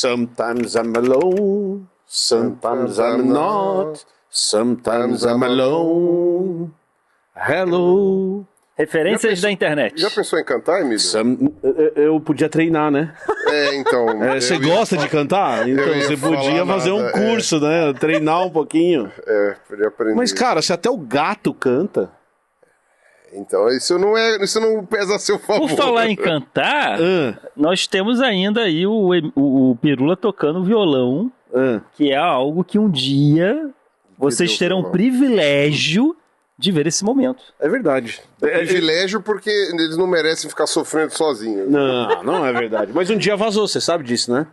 Sometimes I'm alone, sometimes I'm not, sometimes I'm alone. Hello. Referências da internet. Já pensou em cantar, Emílio? Eu podia treinar, né? Então... Você gosta de cantar? Então você podia fazer um curso, né? Treinar um pouquinho. Podia aprender. Mas, cara, se até o gato canta... Então, isso não pesa a seu favor. Por falar em cantar, nós temos ainda aí o Pirula tocando violão, que é algo que um dia vocês terão o privilégio de ver esse momento. É verdade. Privilégio porque eles não merecem ficar sofrendo sozinhos. Não é verdade. Mas um dia vazou, você sabe disso, né?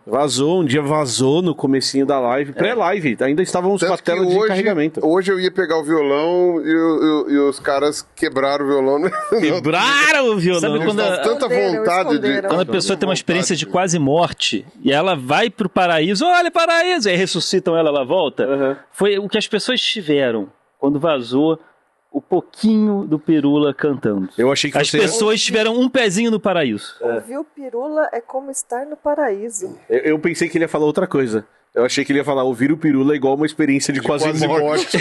Vazou, um dia vazou no comecinho da live, pré-live, ainda estávamos com a tela de carregamento. Hoje eu ia pegar o violão e os caras quebraram o violão. Quebraram o violão? Sabe quando tanta vontade de... Quando a pessoa tem uma experiência de quase morte e ela vai pro paraíso, olha paraíso, e aí ressuscitam ela volta, foi o que as pessoas tiveram quando vazou o pouquinho do Pirula cantando. Eu achei que as pessoas tiveram um pezinho no paraíso. Ouvir o Pirula é como estar no paraíso. Eu pensei que ele ia falar outra coisa. Eu achei que ele ia falar, ouvir o Pirula é igual uma experiência de quase morte.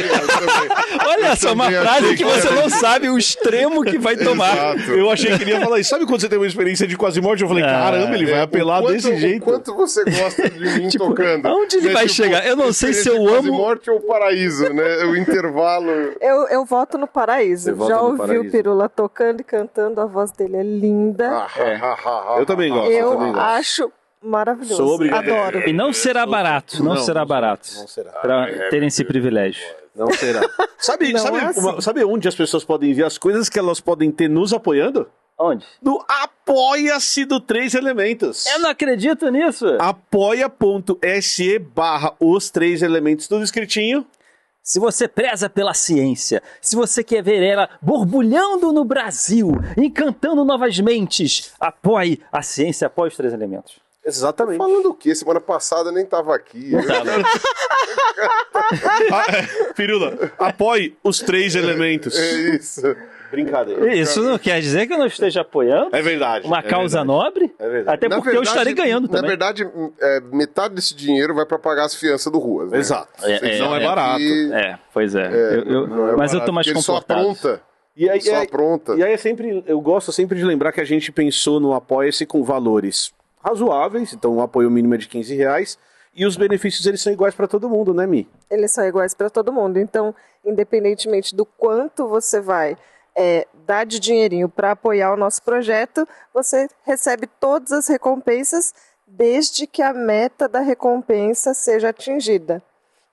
Olha só, uma frase que você não sabe o extremo que vai tomar. Exato. Eu achei que ele ia falar isso. Sabe quando você tem uma experiência de quase morte? Eu falei, caramba, ele vai apelar desse jeito. O quanto você gosta de mim tocando? Aonde ele vai chegar? Eu não sei se eu quase amo... morte ou paraíso, né? O intervalo... Eu voto no paraíso. Já ouvi o Pirula tocando e cantando, a voz dele é linda. Eu também gosto. Eu acho... maravilhoso. Sou obrigado. Adoro. E não será barato, não será barato. Não será. Pra terem esse privilégio. Não será. Sabe assim. onde as pessoas podem ver as coisas que elas podem ter nos apoiando? Onde? No Apoia-se do 3 Elementos. Eu não acredito nisso. Apoia.se/os 3 Elementos, tudo escritinho. Se você preza pela ciência, se você quer ver ela borbulhando no Brasil, encantando novas mentes, apoie a ciência, apoie os 3 elementos. Exatamente. Falando o quê? Semana passada eu nem tava aqui. Pirula, apoie os 3 elementos. É isso. Brincadeira. Isso não quer dizer que eu não esteja apoiando É verdade. uma causa nobre, É verdade. até porque eu estarei ganhando também. Na verdade, metade desse dinheiro vai pra pagar as fianças do Ruas. Né? Exato. Não é barato. Pois é. Mas eu tô mais confortável. Só apronta. E aí, Só apronta. E aí eu gosto sempre de lembrar que a gente pensou no Apoia-se com valores razoáveis, então um apoio mínimo é de R$15, e os benefícios eles são iguais para todo mundo, né, Mi? Eles são iguais para todo mundo. Então, independentemente do quanto você vai dar de dinheirinho para apoiar o nosso projeto, você recebe todas as recompensas desde que a meta da recompensa seja atingida.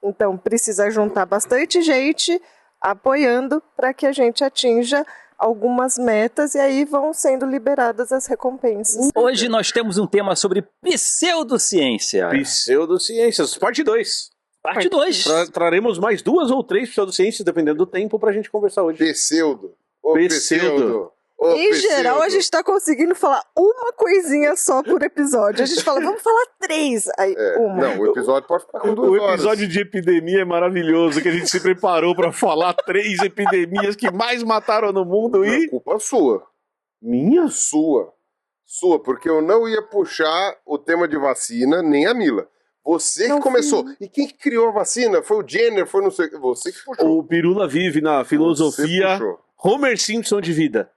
Então, precisa juntar bastante gente apoiando para que a gente atinja algumas metas e aí vão sendo liberadas as recompensas. Hoje nós temos um tema sobre pseudociência. Pseudociências, parte 2. Parte 2. Traremos mais 2 ou 3 pseudociências, dependendo do tempo, pra gente conversar hoje. Pseudo. Ô, Pseudo. Ô, Em geral, a gente está conseguindo falar uma coisinha só por episódio. A gente fala, vamos falar 3. Aí, uma. Não, o episódio pode ficar com 2 O horas. episódio de epidemia é maravilhoso, que a gente se preparou pra falar 3 epidemias que mais mataram no mundo É e... culpa sua. Minha? Sua, porque eu não ia puxar o tema de vacina, nem a Mila. Você que começou. E quem que criou a vacina? Foi o Jenner, foi não sei... Você que puxou. O Pirula vive na filosofia Você puxou. Homer Simpson de vida.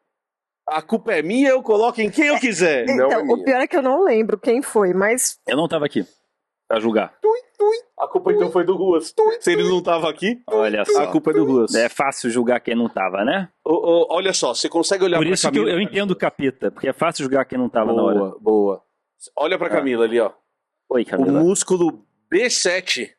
A culpa é minha, eu coloco em quem eu quiser. Não Então, é minha. o pior é que eu não lembro quem foi, mas Eu não tava aqui pra julgar. A culpa então foi do Ruas. Se ele não tava aqui, Olha só. a culpa é do Ruas. É fácil julgar quem não tava, né? Olha só, você consegue olhar Por pra isso que Camila? eu entendo o capeta, porque é fácil julgar quem não tava na hora. Boa. Olha pra Camila ali, ó. Oi, O Camila. músculo B7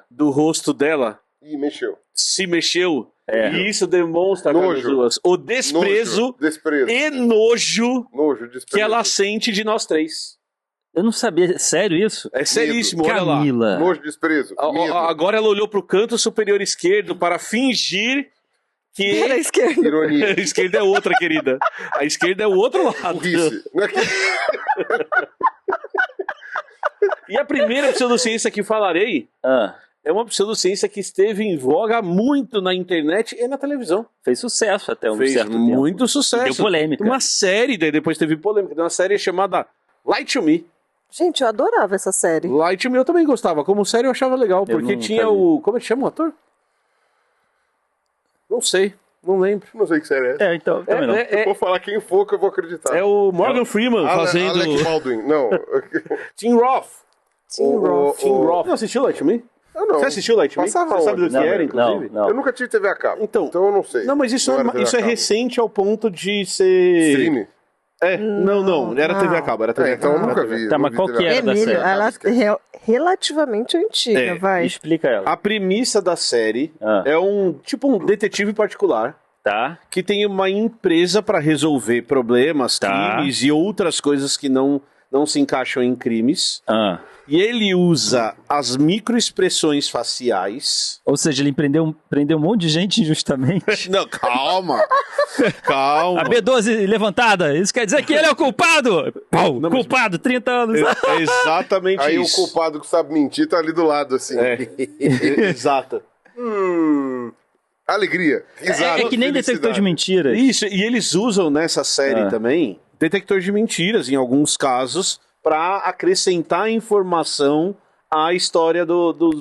do rosto dela Ih, mexeu. se mexeu. É. E isso demonstra, Nojo. Carlos Ruas, o desprezo Desprezo. e nojo Desprezo. que ela sente de nós 3. Eu não sabia, sério isso? É seríssimo, olha lá. Camila. Nojo, desprezo. Medo. Agora ela olhou pro canto superior esquerdo para fingir que... era a esquerda. Ironia. A esquerda é outra, querida. A esquerda é o outro lado. Burrice. Não é que... E a primeira pseudociência que falarei é uma pseudociência que esteve em voga muito na internet e na televisão. Fez sucesso até um Fez certo tempo. muito sucesso. Deu polêmica. Uma série, daí depois teve polêmica. Uma série chamada Lie to Me. Gente, eu adorava essa série. Lightyear eu também gostava. Como série eu achava legal, porque tinha o... Como é que chama o ator? Não sei, não lembro. Não sei que série é essa. Então, também não. Eu vou falar quem for que eu vou acreditar. É o Morgan Freeman fazendo... Alec Baldwin, não. Tim Roth. Tim Roth. Tim Roth. Não assistiu Lightyear? Eu não. Você assistiu Lightyear? Passava Você sabe do que Não, era, inclusive? não. Eu nunca tive TV a cabo, então eu não sei. Não, mas isso Não era TV é a cabo. recente ao ponto de ser... Stream? Não. Era TV a cabo. Era TV a Então cabo. eu nunca era TV. vi. Tá, não mas vi qual TV que a era cabo. da Emílio, série? ela é relativamente antiga, vai. Explica ela. A premissa da série é um detetive particular Tá. que tem uma empresa para resolver problemas, crimes e outras coisas que não se encaixam em crimes. E ele usa as microexpressões faciais. Ou seja, ele prendeu um monte de gente injustamente. Não, calma. Calma. A B12 levantada, isso quer dizer que ele é o culpado! Pau, Não, mas- culpado, 30 anos. É exatamente Aí isso. o culpado que sabe mentir tá ali do lado, assim. Exato. Alegria. Risada, É que nem detector de mentiras. Isso, e eles usam nessa série também detector de mentiras, em alguns casos, para acrescentar informação à história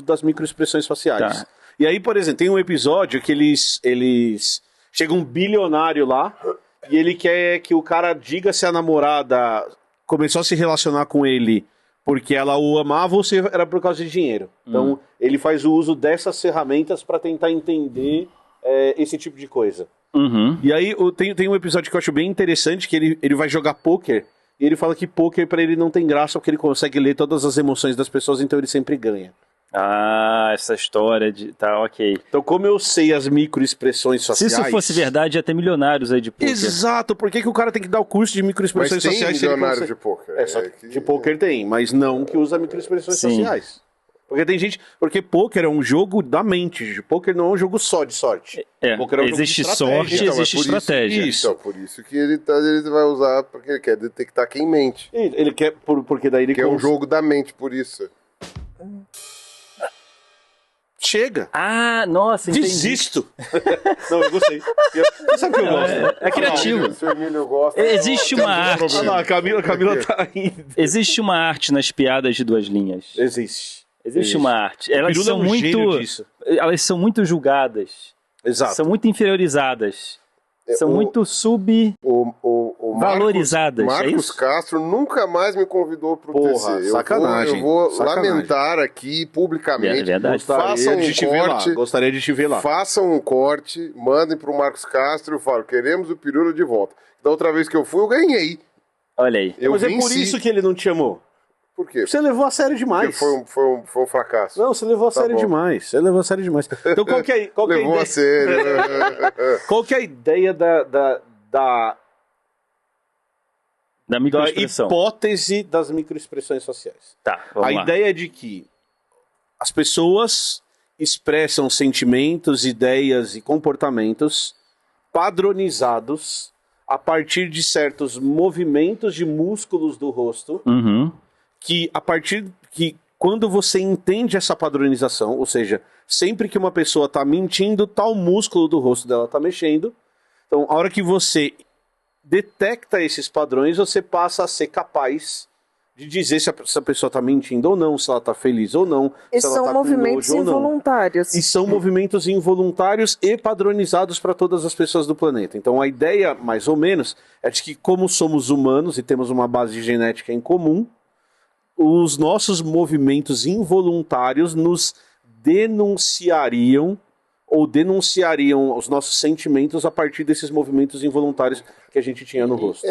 das microexpressões faciais. Tá. E aí, por exemplo, tem um episódio que eles chega um bilionário lá e ele quer que o cara diga se a namorada começou a se relacionar com ele porque ela o amava ou se era por causa de dinheiro. Então, ele faz o uso dessas ferramentas para tentar entender esse tipo de coisa. Uhum. E aí tem um episódio que eu acho bem interessante, que ele vai jogar pôquer, e ele fala que pôquer pra ele não tem graça, porque ele consegue ler todas as emoções das pessoas, então ele sempre ganha. Essa história de... Tá, ok. Então, como eu sei as microexpressões Se sociais... isso fosse verdade, ia ter milionários aí de poker. Exato, por que o cara tem que dar o curso de Mas microexpressões tem sociais? Se ele milionário consegue- de pôquer. Só que de pôquer tem, mas não que usa microexpressões Sim. sociais. Porque tem gente... Porque pôquer é um jogo da mente, pôquer não é um jogo só de sorte. Pôquer é um jogo de Existe estratégia. sorte, Então, existe mas por estratégia. Isso. Então, por isso que ele vai usar, porque ele quer detectar quem mente. Ele quer... Porque daí ele... Que é um jogo da mente, por isso. Chega. Nossa, entendi. Desisto. Não, eu gostei. Você sabe que eu gosto. É criativo. Se o Emílio gosta... Existe uma arte. Ah, não, a Camila tá indo. Existe uma arte nas piadas de duas linhas. Existe. Existe uma arte. Elas Pirula são é um gênio muito... disso. Elas são muito julgadas. Exato. São muito inferiorizadas. São muito O valorizadas, é Marcos isso? Castro nunca mais me convidou pro Porra, TC. sacanagem, Eu vou sacanagem. lamentar aqui publicamente. É verdade. Façam um corte. Gostaria de te ver lá. Façam um corte, mandem pro Marcos Castro e falem, queremos o Pirula de volta. Da outra vez que eu fui, eu ganhei. Olha aí. Eu Mas é por venci. isso que ele não te amou. Por quê? Você levou a sério demais. Porque foi um fracasso. Não, você levou a sério bom. demais. Você levou a sério demais. Então qual que é, Levou a a sério. qual que é a ideia da microexpressão. hipótese das microexpressões sociais? Tá, vamos A lá. ideia é de que as pessoas expressam sentimentos, ideias e comportamentos padronizados a partir de certos movimentos de músculos do rosto, Uhum. que quando você entende essa padronização, ou seja, sempre que uma pessoa está mentindo, tal músculo do rosto dela está mexendo. Então, a hora que você detecta esses padrões, você passa a ser capaz de dizer se a pessoa está mentindo ou não, se ela está feliz ou não, E se ela são tá com movimentos nojo ou não. involuntários. E são movimentos involuntários e padronizados para todas as pessoas do planeta. Então a ideia, mais ou menos, é de que como somos humanos e temos uma base de genética em comum, os nossos movimentos involuntários nos denunciariam ou denunciariam os nossos sentimentos a partir desses movimentos involuntários que a gente tinha no rosto.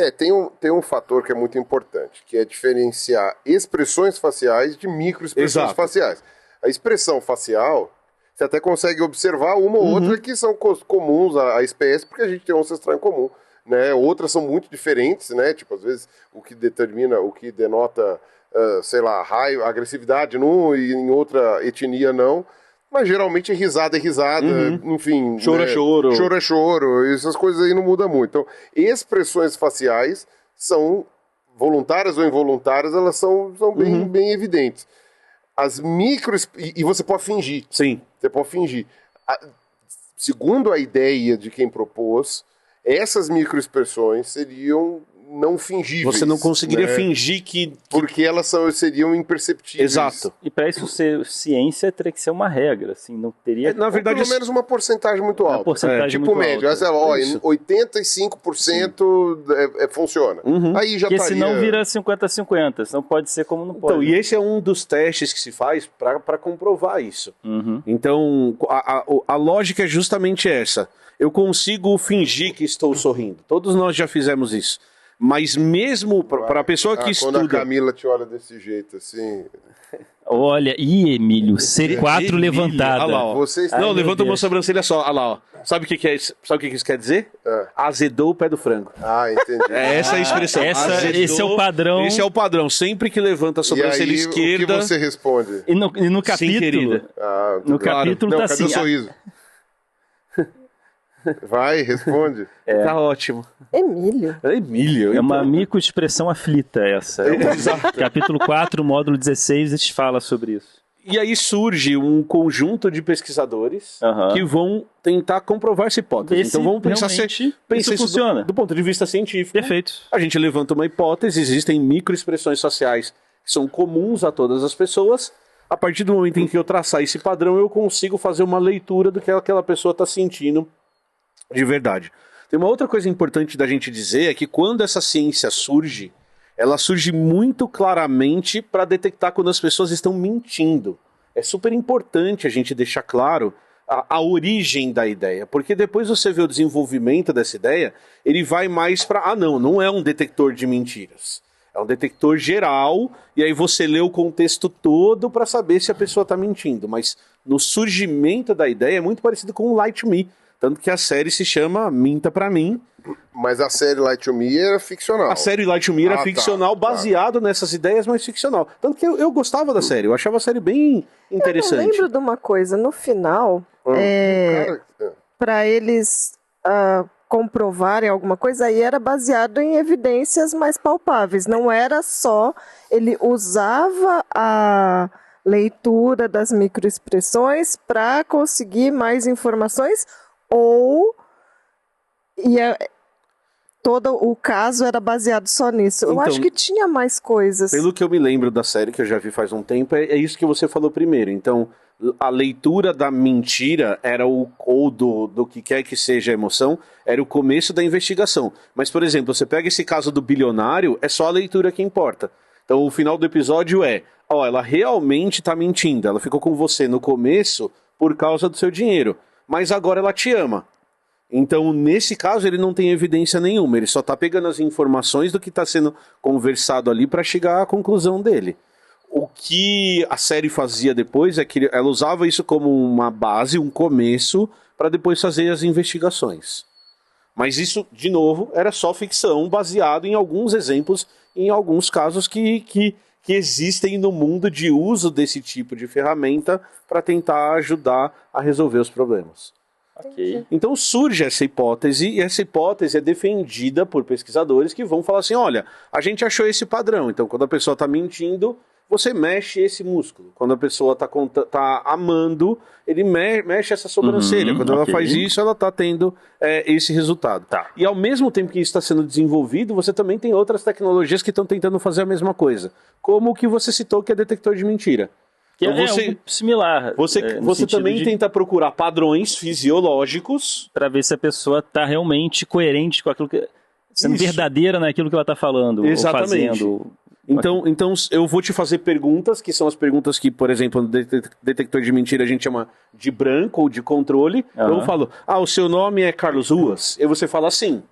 Tem um fator que é muito importante, que é diferenciar expressões faciais de microexpressões Exato. faciais. A expressão facial, você até consegue observar uma ou outra que são comuns à espécie, porque a gente tem um ancestral em comum, né? Outras são muito diferentes, né? Tipo, às vezes o que denota, sei lá, raiva, agressividade num e em outra etnia não. Mas geralmente risada é risada, enfim... Choro é choro. Choro é choro, essas coisas aí não mudam muito. Então, expressões faciais são voluntárias ou involuntárias, elas são bem evidentes. As e você pode fingir. Sim. Você pode fingir. Segundo a ideia de quem propôs, essas microexpressões seriam não fingíveis. Você não conseguiria né? fingir que... Porque elas seriam imperceptíveis. Exato. E para isso ser ciência, teria que ser uma regra, assim, não teria... Na verdade, Ou pelo menos uma porcentagem muito alta. porcentagem tipo muito médio. alta. Ó, Isso. 85% funciona. Aí já Porque estaria... senão vira 50-50, senão pode ser como não pode. Então, e esse é um dos testes que se faz para comprovar isso. Então, a lógica é justamente essa. Eu consigo fingir que estou sorrindo. Todos nós já fizemos isso. Mas mesmo para a pessoa que Quando a estuda... Camila te olha desse jeito, assim... Olha, Emílio, C4 Emílio, levantada. olha lá, ó. Vocês Não, meu levanta uma Deus. sobrancelha só. Olha lá, ó. Sabe o que é isso? Sabe o que isso quer dizer? Azedou o pé do frango. Entendi. É essa a expressão. Esse é o padrão. Esse é o padrão. Sempre que levanta a E sobrancelha aí, esquerda... o que você responde? E no capítulo, querida. no Claro. capítulo Não, tá cadê assim. o sorriso? Vai, responde. Tá ótimo. Emílio. Emílio. É uma então. microexpressão aflita essa. Capítulo 4, módulo 16, fala sobre isso. E aí surge um conjunto de pesquisadores que vão tentar comprovar essa hipótese. Então vamos pensar se isso isso funciona. do ponto de vista científico. Perfeito. A gente levanta uma hipótese, existem microexpressões sociais que são comuns a todas as pessoas. A partir do momento em que eu traçar esse padrão, eu consigo fazer uma leitura do que aquela pessoa está sentindo de verdade. Tem uma outra coisa importante da gente dizer, é que quando essa ciência surge, ela surge muito claramente para detectar quando as pessoas estão mentindo. É super importante a gente deixar claro a origem da ideia, porque depois você vê o desenvolvimento dessa ideia, ele vai mais para, não é um detector de mentiras. É um detector geral, e aí você lê o contexto todo para saber se a pessoa está mentindo. Mas no surgimento da ideia é muito parecido com o Lie to Me. Tanto que a série se chama Minta Pra Mim. Mas a série Lie to Me era ficcional. A série Lie to Me era ficcional, baseado nessas ideias, mas ficcional. Tanto que eu gostava da série, eu achava a série bem interessante. Eu lembro de uma coisa, no final, para eles comprovarem alguma coisa, aí era baseado em evidências mais palpáveis. Não era só, ele usava a leitura das microexpressões para conseguir mais informações, ou todo o caso era baseado só nisso. Eu Então, acho que tinha mais coisas. Pelo que eu me lembro da série, que eu já vi faz um tempo, é isso que você falou primeiro. Então, a leitura da mentira era ou do que quer que seja a emoção, era o começo da investigação. Mas, por exemplo, você pega esse caso do bilionário, é só a leitura que importa. Então, o final do episódio ela realmente está mentindo. Ela ficou com você no começo por causa do seu dinheiro. Mas agora ela te ama. Então, nesse caso, ele não tem evidência nenhuma. Ele só está pegando as informações do que está sendo conversado ali para chegar à conclusão dele. O que a série fazia depois é que ela usava isso como uma base, um começo, para depois fazer as investigações. Mas isso, de novo, era só ficção, baseado em alguns exemplos, em alguns casos que existem no mundo de uso desse tipo de ferramenta para tentar ajudar a resolver os problemas. Ok. Então surge essa hipótese, e essa hipótese é defendida por pesquisadores que vão falar assim, olha, a gente achou esse padrão, então quando a pessoa está mentindo, você mexe esse músculo. Quando a pessoa tá amando, ele mexe essa sobrancelha. Quando ela faz isso, ela está tendo esse resultado. Tá. E ao mesmo tempo que isso está sendo desenvolvido, você também tem outras tecnologias que estão tentando fazer a mesma coisa. Como o que você citou, que é detector de mentira. Que Então, é algo similar. Você também tenta procurar padrões fisiológicos para ver se a pessoa está realmente coerente com aquilo que... sendo Isso. verdadeira naquilo que ela está falando. Exatamente. Ou fazendo. Então eu vou te fazer perguntas, que são as perguntas que, por exemplo, no detector de mentira a gente chama de branco ou de controle. Então eu falo, o seu nome é Carlos Ruas? E você fala sim.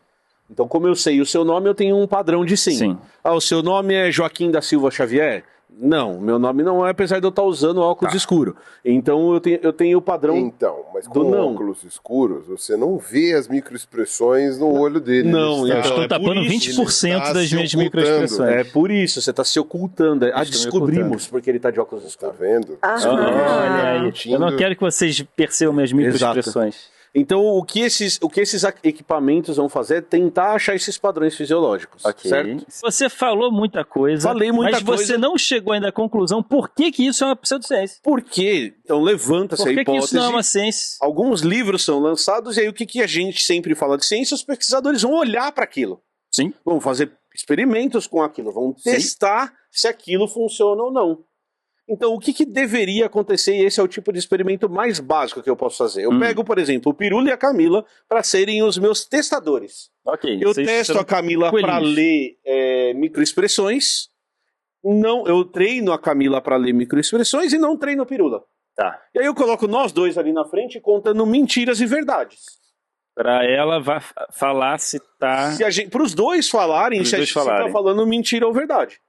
Então, como eu sei o seu nome, eu tenho um padrão de sim. Sim. O seu nome é Joaquim da Silva Xavier? Não, meu nome não é, apesar de eu estar usando óculos escuro. Então eu tenho o padrão. Então, mas com não. óculos escuros, você não vê as microexpressões no olho dele. Não, Ele Eu está- estou Então, tapando por isso, 20% das se minhas ocultando. microexpressões. É por isso, você está se ocultando. me Descobrimos porque ele está de óculos Tá escuros. vendo? Olha aí. mentindo. Eu não quero que vocês percebam minhas microexpressões. Então, o que esses equipamentos vão fazer é tentar achar esses padrões fisiológicos, certo? Você falou muita coisa, Falei muita mas coisa. você não chegou ainda à conclusão por que isso é uma pseudociência. Por quê? Então, levanta-se Por a que hipótese. isso não é uma ciência? Alguns livros são lançados e aí o que a gente sempre fala de ciência, os pesquisadores vão olhar para aquilo. Sim. Vão fazer experimentos com aquilo, vão testar se aquilo funciona ou não. Então, o que deveria acontecer? E esse é o tipo de experimento mais básico que eu posso fazer. Eu pego, por exemplo, o Pirula e a Camila para serem os meus testadores. Eu testo a Camila para ler microexpressões. Não, eu treino a Camila para ler microexpressões e não treino o Pirula. Tá. E aí eu coloco nós dois ali na frente contando mentiras e verdades. Para ela falar se tá... Para os dois falarem se a gente tá falando mentira ou verdade.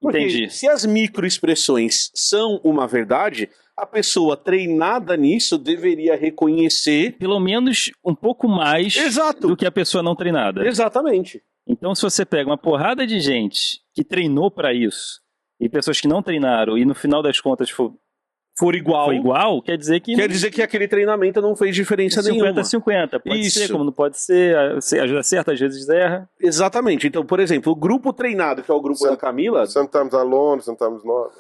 Porque Entendi. se as microexpressões são uma verdade, a pessoa treinada nisso deveria reconhecer... Pelo menos um pouco mais do que a pessoa não treinada. Exatamente. Então, se você pega uma porrada de gente que treinou para isso, e pessoas que não treinaram, e no final das contas for igual, quer dizer que... Quer dizer que aquele treinamento não fez diferença nenhuma. 50-50. Pode ser, como não pode ser. Às vezes acerta, às vezes erra. Exatamente. Então, por exemplo, o grupo treinado, que é o grupo da Camila... Sometimes alone, sometimes not.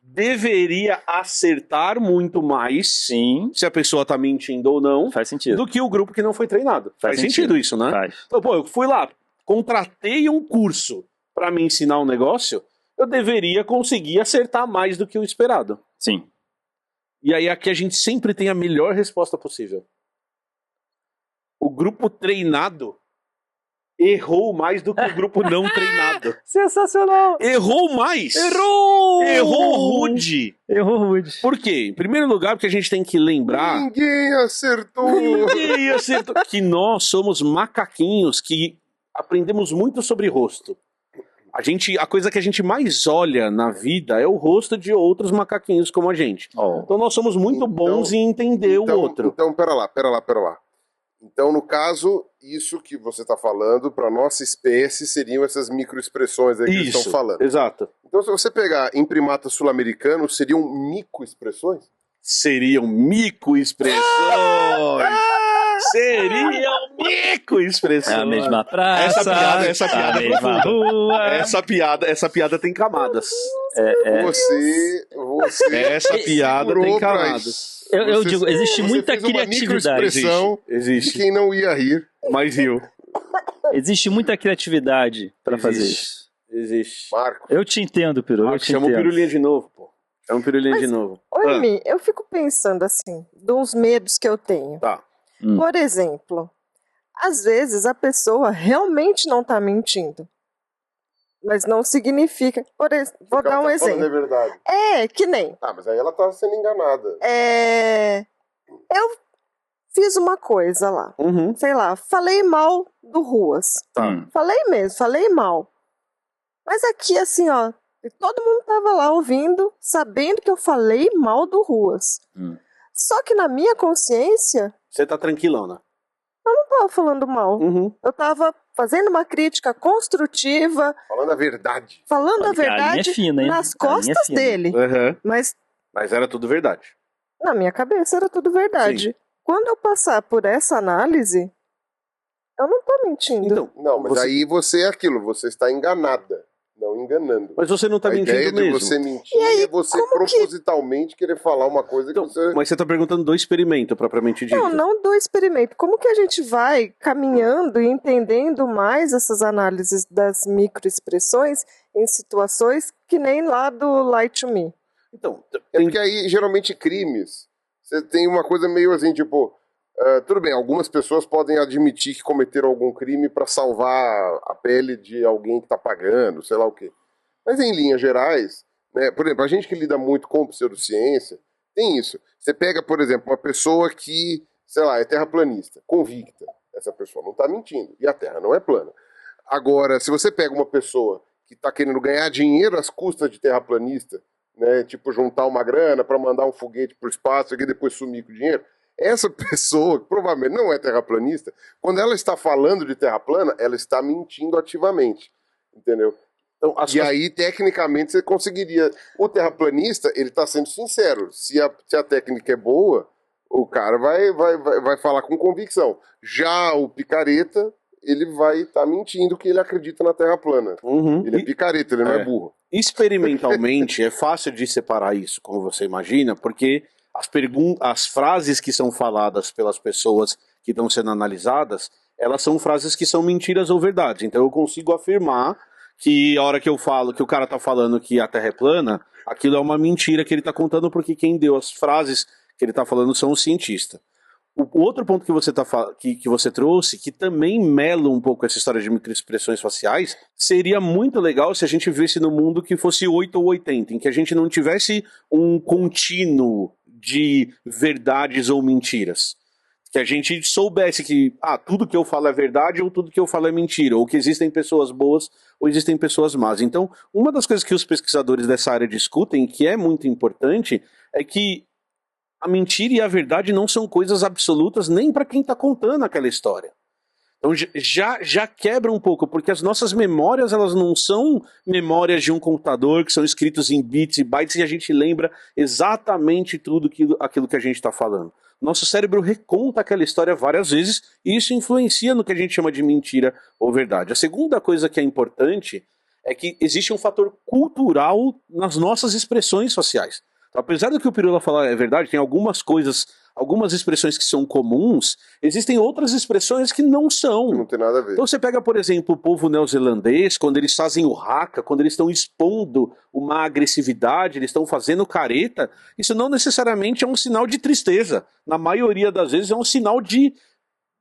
Deveria acertar muito mais, se a pessoa tá mentindo ou não, faz sentido, do que o grupo que não foi treinado. Faz sentido isso, né? Faz. Então, pô, eu fui lá, contratei um curso para me ensinar um negócio, eu deveria conseguir acertar mais do que o esperado. Sim. E aí aqui a gente sempre tem a melhor resposta possível. O grupo treinado errou mais do que o grupo não treinado. Sensacional! Errou mais! Errou rude! Por quê? Em primeiro lugar, porque a gente tem que lembrar... Ninguém acertou que nós somos macaquinhos que aprendemos muito sobre rosto. A coisa que a gente mais olha na vida é o rosto de outros macaquinhos como a gente. Então nós somos muito bons em entender o outro. Então, pera lá. Então, no caso, isso que você está falando, para nossa espécie, seriam essas microexpressões aí que eles estão falando. Exato. Então, se você pegar em primatas sul-americanos, seriam micoexpressões? Seriam micoexpressões! Seriam micoexpressões! É a mesma praça, essa piada a mesma rua. Essa piada tem camadas. Essa piada tem camadas. Eu digo, existe muita criatividade. Existe. De quem não ia rir, mas riu. Existe muita criatividade para fazer isso. Existe. Marco. Eu te entendo, Piru. Chama o Pirulinha de novo, pô. Chama o Pirulinha de novo. Oi, Mi, eu fico pensando assim, dos medos que eu tenho. Tá. Por exemplo, às vezes a pessoa realmente não tá mentindo. Mas não significa... Vou dar um exemplo. É verdade. Que nem... Mas aí ela tá sendo enganada. Eu fiz uma coisa lá. Sei lá, falei mal do Ruas. Tá. Falei mal. Mas aqui, assim, ó, todo mundo tava lá ouvindo, sabendo que eu falei mal do Ruas. Só que na minha consciência... Você tá tranquilona. Eu não tava falando mal. Eu tava fazendo uma crítica construtiva. Falando a verdade. Falando a verdade nas costas dele. Mas era tudo verdade. Na minha cabeça era tudo verdade. Sim. Quando eu passar por essa análise, eu não tô mentindo. Então, não, mas aí você é aquilo, você está enganada. Não enganando. Mas você não tá mentindo mesmo. A ideia de você mentir é você propositalmente querer falar uma coisa que você... Mas você tá perguntando do experimento, propriamente dito. Não do experimento. Como que a gente vai caminhando e entendendo mais essas análises das microexpressões em situações que nem lá do Lie to Me? Então, porque aí, geralmente, crimes, você tem uma coisa meio assim, tipo... tudo bem, algumas pessoas podem admitir que cometeram algum crime para salvar a pele de alguém que está pagando, sei lá o quê. Mas em linhas gerais, né, por exemplo, a gente que lida muito com pseudociência, tem isso. Você pega, por exemplo, uma pessoa que, sei lá, é terraplanista, convicta. Essa pessoa não está mentindo, e a Terra não é plana. Agora, se você pega uma pessoa que está querendo ganhar dinheiro às custas de terraplanista, né, tipo juntar uma grana para mandar um foguete para o espaço e depois sumir com o dinheiro, essa pessoa, que provavelmente não é terraplanista, quando ela está falando de terra plana, ela está mentindo ativamente, entendeu? Então, aí, tecnicamente, você conseguiria... O terraplanista, ele está sendo sincero. Se a técnica é boa, o cara vai falar com convicção. Já o picareta, ele vai estar mentindo que ele acredita na terra plana. Ele é picareta, ele não é burro. Experimentalmente, é fácil de separar isso, como você imagina, porque... As frases que são faladas pelas pessoas que estão sendo analisadas, elas são frases que são mentiras ou verdades. Então eu consigo afirmar que a hora que eu falo que o cara tá falando que a Terra é plana, aquilo é uma mentira que ele tá contando, porque quem deu as frases que ele tá falando são os cientistas. O outro ponto que você trouxe, que também mela um pouco essa história de microexpressões faciais, seria muito legal se a gente visse no mundo que fosse 8 ou 80, em que a gente não tivesse um contínuo de verdades ou mentiras. Que a gente soubesse que tudo que eu falo é verdade ou tudo que eu falo é mentira, ou que existem pessoas boas ou existem pessoas más. Então, uma das coisas que os pesquisadores dessa área discutem, que é muito importante, é que a mentira e a verdade não são coisas absolutas nem para quem está contando aquela história. Então já quebra um pouco, porque as nossas memórias, elas não são memórias de um computador que são escritos em bits e bytes e a gente lembra exatamente tudo aquilo que a gente está falando. Nosso cérebro reconta aquela história várias vezes e isso influencia no que a gente chama de mentira ou verdade. A segunda coisa que é importante é que existe um fator cultural nas nossas expressões sociais. Apesar do que o Pirula falar é verdade, tem algumas coisas, algumas expressões que são comuns, existem outras expressões que não são. Não tem nada a ver. Então você pega, por exemplo, o povo neozelandês, quando eles fazem o haka, quando eles estão expondo uma agressividade, eles estão fazendo careta, isso não necessariamente é um sinal de tristeza. Na maioria das vezes é um sinal de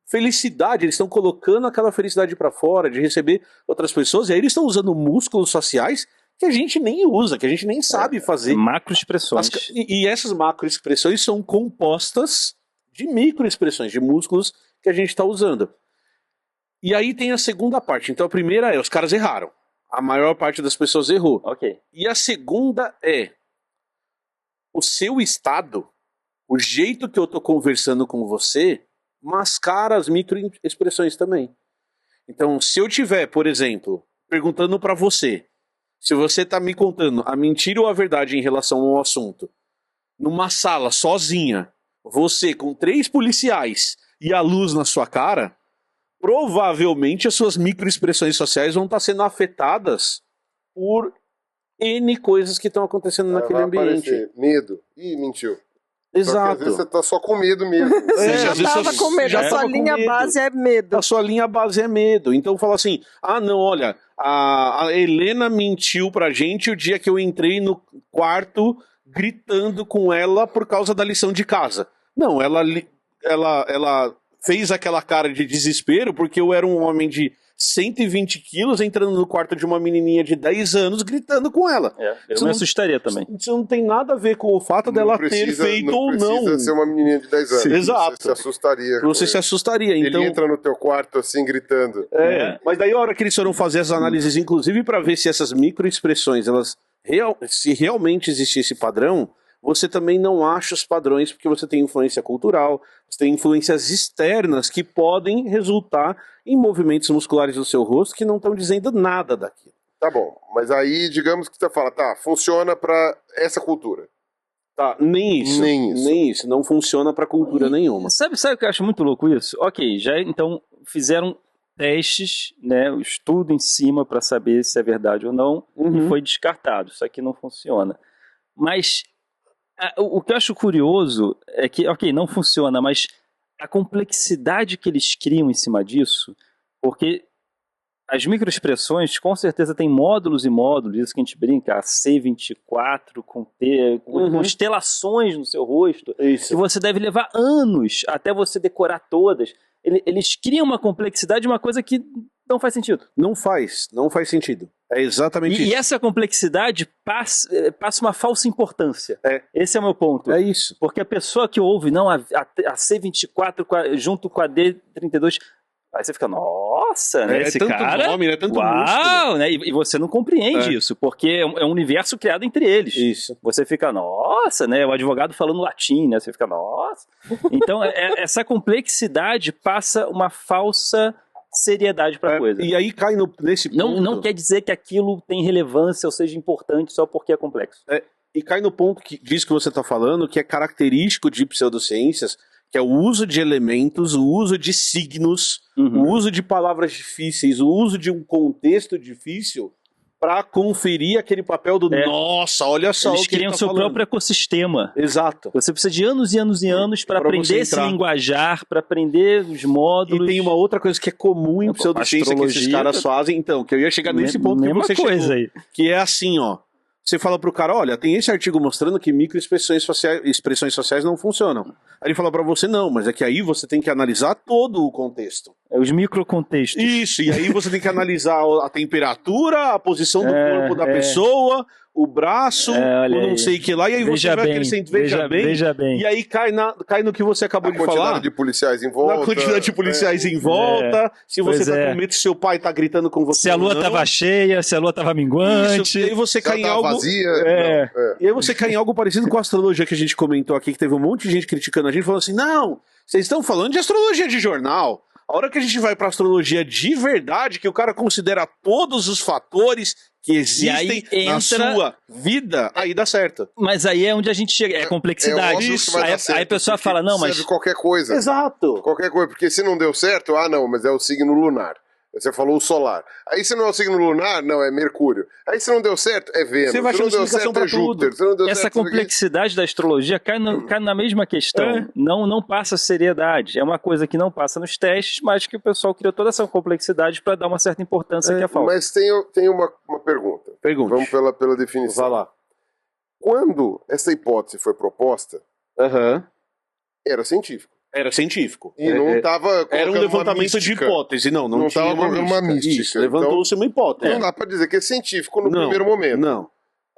felicidade, eles estão colocando aquela felicidade para fora, de receber outras pessoas, e aí eles estão usando músculos faciais que a gente nem usa, que a gente nem sabe fazer. Macroexpressões. E essas macroexpressões são compostas de microexpressões, de músculos que a gente está usando. E aí tem a segunda parte. Então a primeira é, os caras erraram. A maior parte das pessoas errou. Ok. E a segunda é, o seu estado, o jeito que eu tô conversando com você, mascara as microexpressões também. Então, se eu tiver, por exemplo, perguntando para você, se você tá me contando a mentira ou a verdade em relação ao assunto, numa sala, sozinha, você com 3 policiais e a luz na sua cara, provavelmente as suas microexpressões sociais vão estar sendo afetadas por N coisas que estão acontecendo naquele ambiente. Aparecer medo. Ih, mentiu. Exato. Às vezes você tá só com medo mesmo. Você já estava com medo, a sua linha base é medo. A sua linha base é medo. Então fala assim, não, olha, a Helena mentiu pra gente o dia que eu entrei no quarto gritando com ela por causa da lição de casa. Não, ela fez aquela cara de desespero porque eu era um homem de 120 quilos entrando no quarto de uma menininha de 10 anos gritando com ela. Eu me assustaria também. Isso não tem nada a ver com o fato dela ter feito ou não. Não precisa ser uma menininha de 10 anos. Sim. Exato. Você se assustaria. Você se assustaria. Então... Ele entra no teu quarto assim, gritando. Mas daí a hora que eles foram fazer as análises, inclusive para ver se essas microexpressões, se realmente existe esse padrão, você também não acha os padrões porque você tem influência cultural, você tem influências externas que podem resultar em movimentos musculares do seu rosto que não estão dizendo nada daquilo. Tá bom, mas aí digamos que você fala, funciona para essa cultura. Tá, nem isso. Não funciona para cultura nenhuma. Sabe o que eu acho muito louco isso? Ok, já então fizeram testes, né, o estudo em cima para saber se é verdade ou não, e foi descartado. Isso aqui não funciona. Mas o que eu acho curioso é que, ok, não funciona, mas a complexidade que eles criam em cima disso, porque as microexpressões com certeza tem módulos e módulos, isso que a gente brinca, a C24 com constelações no seu rosto, isso. E você deve levar anos até você decorar todas. Eles criam uma complexidade, uma coisa que não faz sentido. Não faz sentido. É exatamente isso. E essa complexidade passa uma falsa importância. Esse é o meu ponto. É isso. Porque a pessoa que ouve, não, a C24 junto com a D32, aí você fica, nossa, né? Esse tanto cara, nome, né? Tanto uau, músculo. né? E você não compreende isso, porque é um universo criado entre eles. Isso. Você fica, nossa, né? O advogado falando latim, né? Você fica, nossa. Então, essa complexidade passa uma falsa seriedade para a coisa. E aí cai nesse ponto... Não quer dizer que aquilo tem relevância ou seja importante só porque é complexo. E cai no ponto disso que você está falando, que é característico de pseudociências, que é o uso de elementos, o uso de signos, o uso de palavras difíceis, o uso de um contexto difícil para conferir aquele papel do nossa, olha só eles o que criam ele tá seu falando. próprio ecossistema. Exato. Você precisa de anos e anos e anos para aprender esse linguajar, para aprender os módulos. E tem uma outra coisa que é comum em pseudociência que esses caras fazem, então, que eu ia chegar nesse ponto que você chegou, aí. que é assim, ó. Você fala pro cara, olha, tem esse artigo mostrando que microexpressões sociais não funcionam. Aí ele fala pra você, não, mas é que aí você tem que analisar todo o contexto. É os microcontextos. Isso, e aí você tem que analisar a temperatura, a posição do corpo da pessoa, o braço, o não sei o que lá, e aí você vai acrescentar, veja bem, e aí cai no que você acabou de falar. A quantidade de policiais em volta. Na quantidade de policiais em volta, se você tá com medo, se seu pai tá gritando com você. Se a lua tava cheia, se a lua tava minguante. Isso, e aí você cai em algo. Vazia, E aí você cai em algo parecido com a astrologia que a gente comentou aqui, que teve um monte de gente criticando a gente, falando assim: não, vocês estão falando de astrologia de jornal. A hora que a gente vai pra astrologia de verdade, que o cara considera todos os fatores que existem na sua vida, aí dá certo. Mas aí é onde a gente chega, é complexidade. Aí a pessoa fala, não, mas... serve qualquer coisa. Exato. Qualquer coisa, porque se não deu certo, não, mas é o signo lunar. Você falou o solar. Aí se não é o signo lunar, não, é Mercúrio. Aí se não deu certo, é Vênus. Você vai se não deu certo, é Júpiter. Se não deu Essa certo, complexidade da astrologia cai na mesma questão. Não passa seriedade. É uma coisa que não passa nos testes, mas que o pessoal criou toda essa complexidade para dar uma certa importância que é falta. Mas tem uma pergunta. Pergunte. Vamos pela definição. Vai lá. Quando essa hipótese foi proposta, era científico. Era científico. E não estava. Era um levantamento de hipótese. Não tinha uma mística. Levantou-se uma hipótese. Não dá para dizer que é científico no primeiro momento. Não.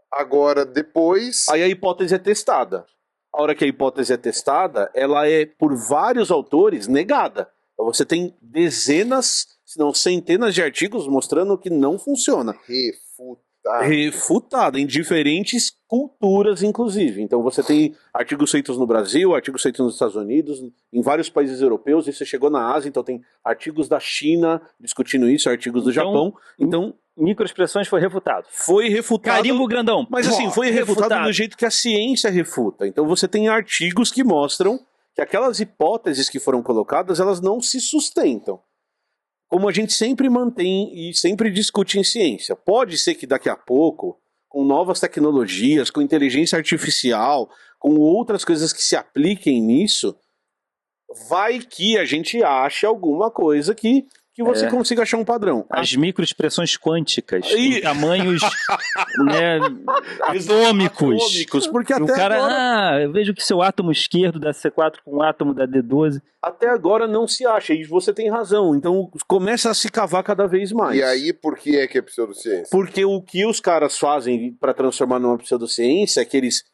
Agora, depois. Aí a hipótese é testada. A hora que a hipótese é testada, ela é, por vários autores, negada. Então você tem dezenas, se não centenas de artigos mostrando que não funciona. Refutada em diferentes culturas, inclusive. Então você tem artigos feitos no Brasil, artigos feitos nos Estados Unidos, em vários países europeus, isso chegou na Ásia, então tem artigos da China discutindo isso, artigos do Japão. Então, microexpressões foi refutado. Foi refutado. Carimbo grandão. Mas assim, foi refutado do jeito que a ciência refuta. Então você tem artigos que mostram que aquelas hipóteses que foram colocadas, elas não se sustentam. Como a gente sempre mantém e sempre discute em ciência. Pode ser que daqui a pouco, com novas tecnologias, com inteligência artificial, com outras coisas que se apliquem nisso, vai que a gente ache alguma coisa que você consiga achar um padrão. As microexpressões quânticas, em tamanhos atômicos. Porque até o cara, agora... eu vejo que seu átomo esquerdo da C4 com o átomo da D12. Até agora não se acha, e você tem razão. Então começa a se cavar cada vez mais. E aí, por que é pseudociência? Porque o que os caras fazem para transformar numa pseudociência é que eles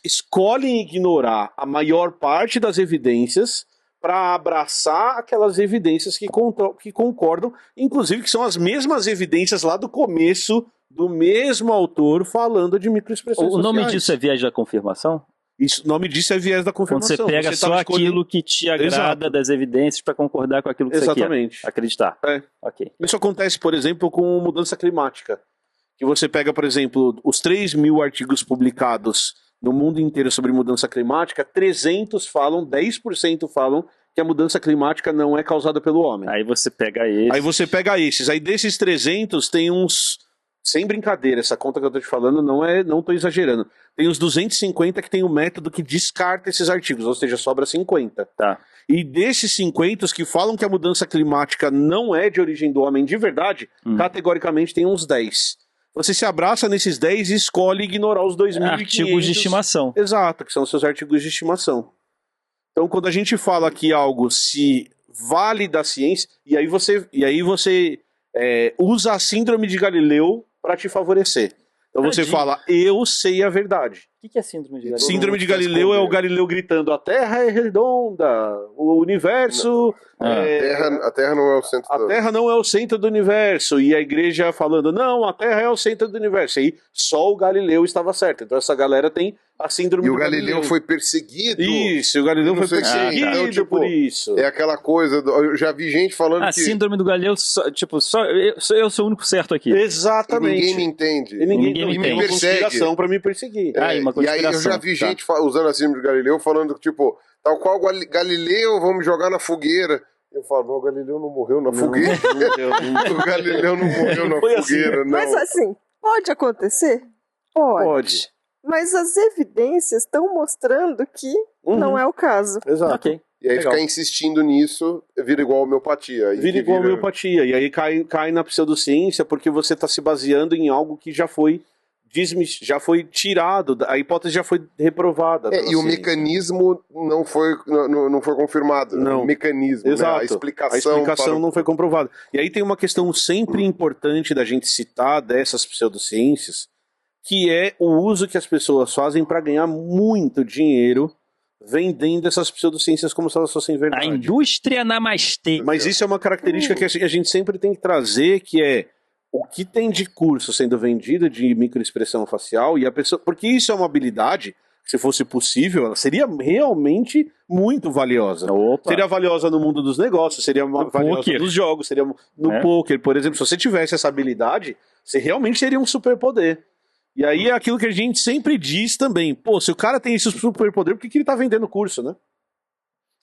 escolhem ignorar a maior parte das evidências para abraçar aquelas evidências que concordam, inclusive que são as mesmas evidências lá do começo do mesmo autor falando de microexpressões sociais. O nome disso é viés da confirmação? O nome disso é viés da confirmação. Quando você pega só aquilo que te agrada das evidências para concordar com aquilo que você quer acreditar. Okay. Isso acontece, por exemplo, com mudança climática. Que você pega, por exemplo, os 3.000 artigos publicados no mundo inteiro sobre mudança climática, 300 falam, 10% falam que a mudança climática não é causada pelo homem. Aí você pega esses. Aí desses 300 tem uns... Sem brincadeira, essa conta que eu tô te falando não tô exagerando. Tem uns 250 que tem um método que descarta esses artigos, ou seja, sobra 50. Tá. E desses 50, os que falam que a mudança climática não é de origem do homem de verdade, categoricamente tem uns 10. Você se abraça nesses 10 e escolhe ignorar os 2.500... Artigos de estimação. Exato, que são os seus artigos de estimação. Então, quando a gente fala que algo se vale da ciência, e aí você usa a síndrome de Galileu para te favorecer. Então você fala, eu sei a verdade. O que é síndrome de Galileu? Síndrome de Galileu é o Galileu gritando, a Terra é redonda, o universo... A Terra não é o centro A Terra não é o centro do universo. E a igreja falando, não, a Terra é o centro do universo. E aí só o Galileu estava certo. Então essa galera tem a síndrome do Galileu. E o Galileu foi perseguido. Isso, o Galileu foi perseguido então, tipo, por isso. É aquela coisa, eu já vi gente falando que... A síndrome do Galileu, eu sou o único certo aqui. Exatamente. E ninguém me entende. E ninguém me persegue. Conspiração pra me perseguir. E aí eu já vi gente usando a síndrome do Galileu falando, tipo, tal qual Galileu, vamos jogar na fogueira. Eu falo, o Galileu não morreu na fogueira. O Galileu não morreu na fogueira, não. Mas assim, pode acontecer? Pode. Mas as evidências estão mostrando que não é o caso. Exato. Ok. E aí Legal. ficar insistindo nisso vira igual a homeopatia. Aí Vira que igual a homeopatia. E aí cai na pseudociência porque você está se baseando em algo que já foi tirado, a hipótese já foi reprovada. E o mecanismo não foi confirmado. Não. O mecanismo, Exato. né? A explicação não foi comprovada. E aí tem uma questão sempre importante da gente citar dessas pseudociências, que é o uso que as pessoas fazem para ganhar muito dinheiro vendendo essas pseudociências como se elas fossem verdade. A indústria namastê. Mas isso é uma característica que a gente sempre tem que trazer, que é o que tem de curso sendo vendido de microexpressão facial e a pessoa... Porque isso é uma habilidade, se fosse possível, ela seria realmente muito valiosa. Opa. Seria valiosa no mundo dos negócios, seria valiosa poker. nos jogos, seria no poker, por exemplo. Se você tivesse essa habilidade, você realmente teria um superpoder. E aí é aquilo que a gente sempre diz também. Pô, se o cara tem esse superpoder, por que ele tá vendendo curso, né?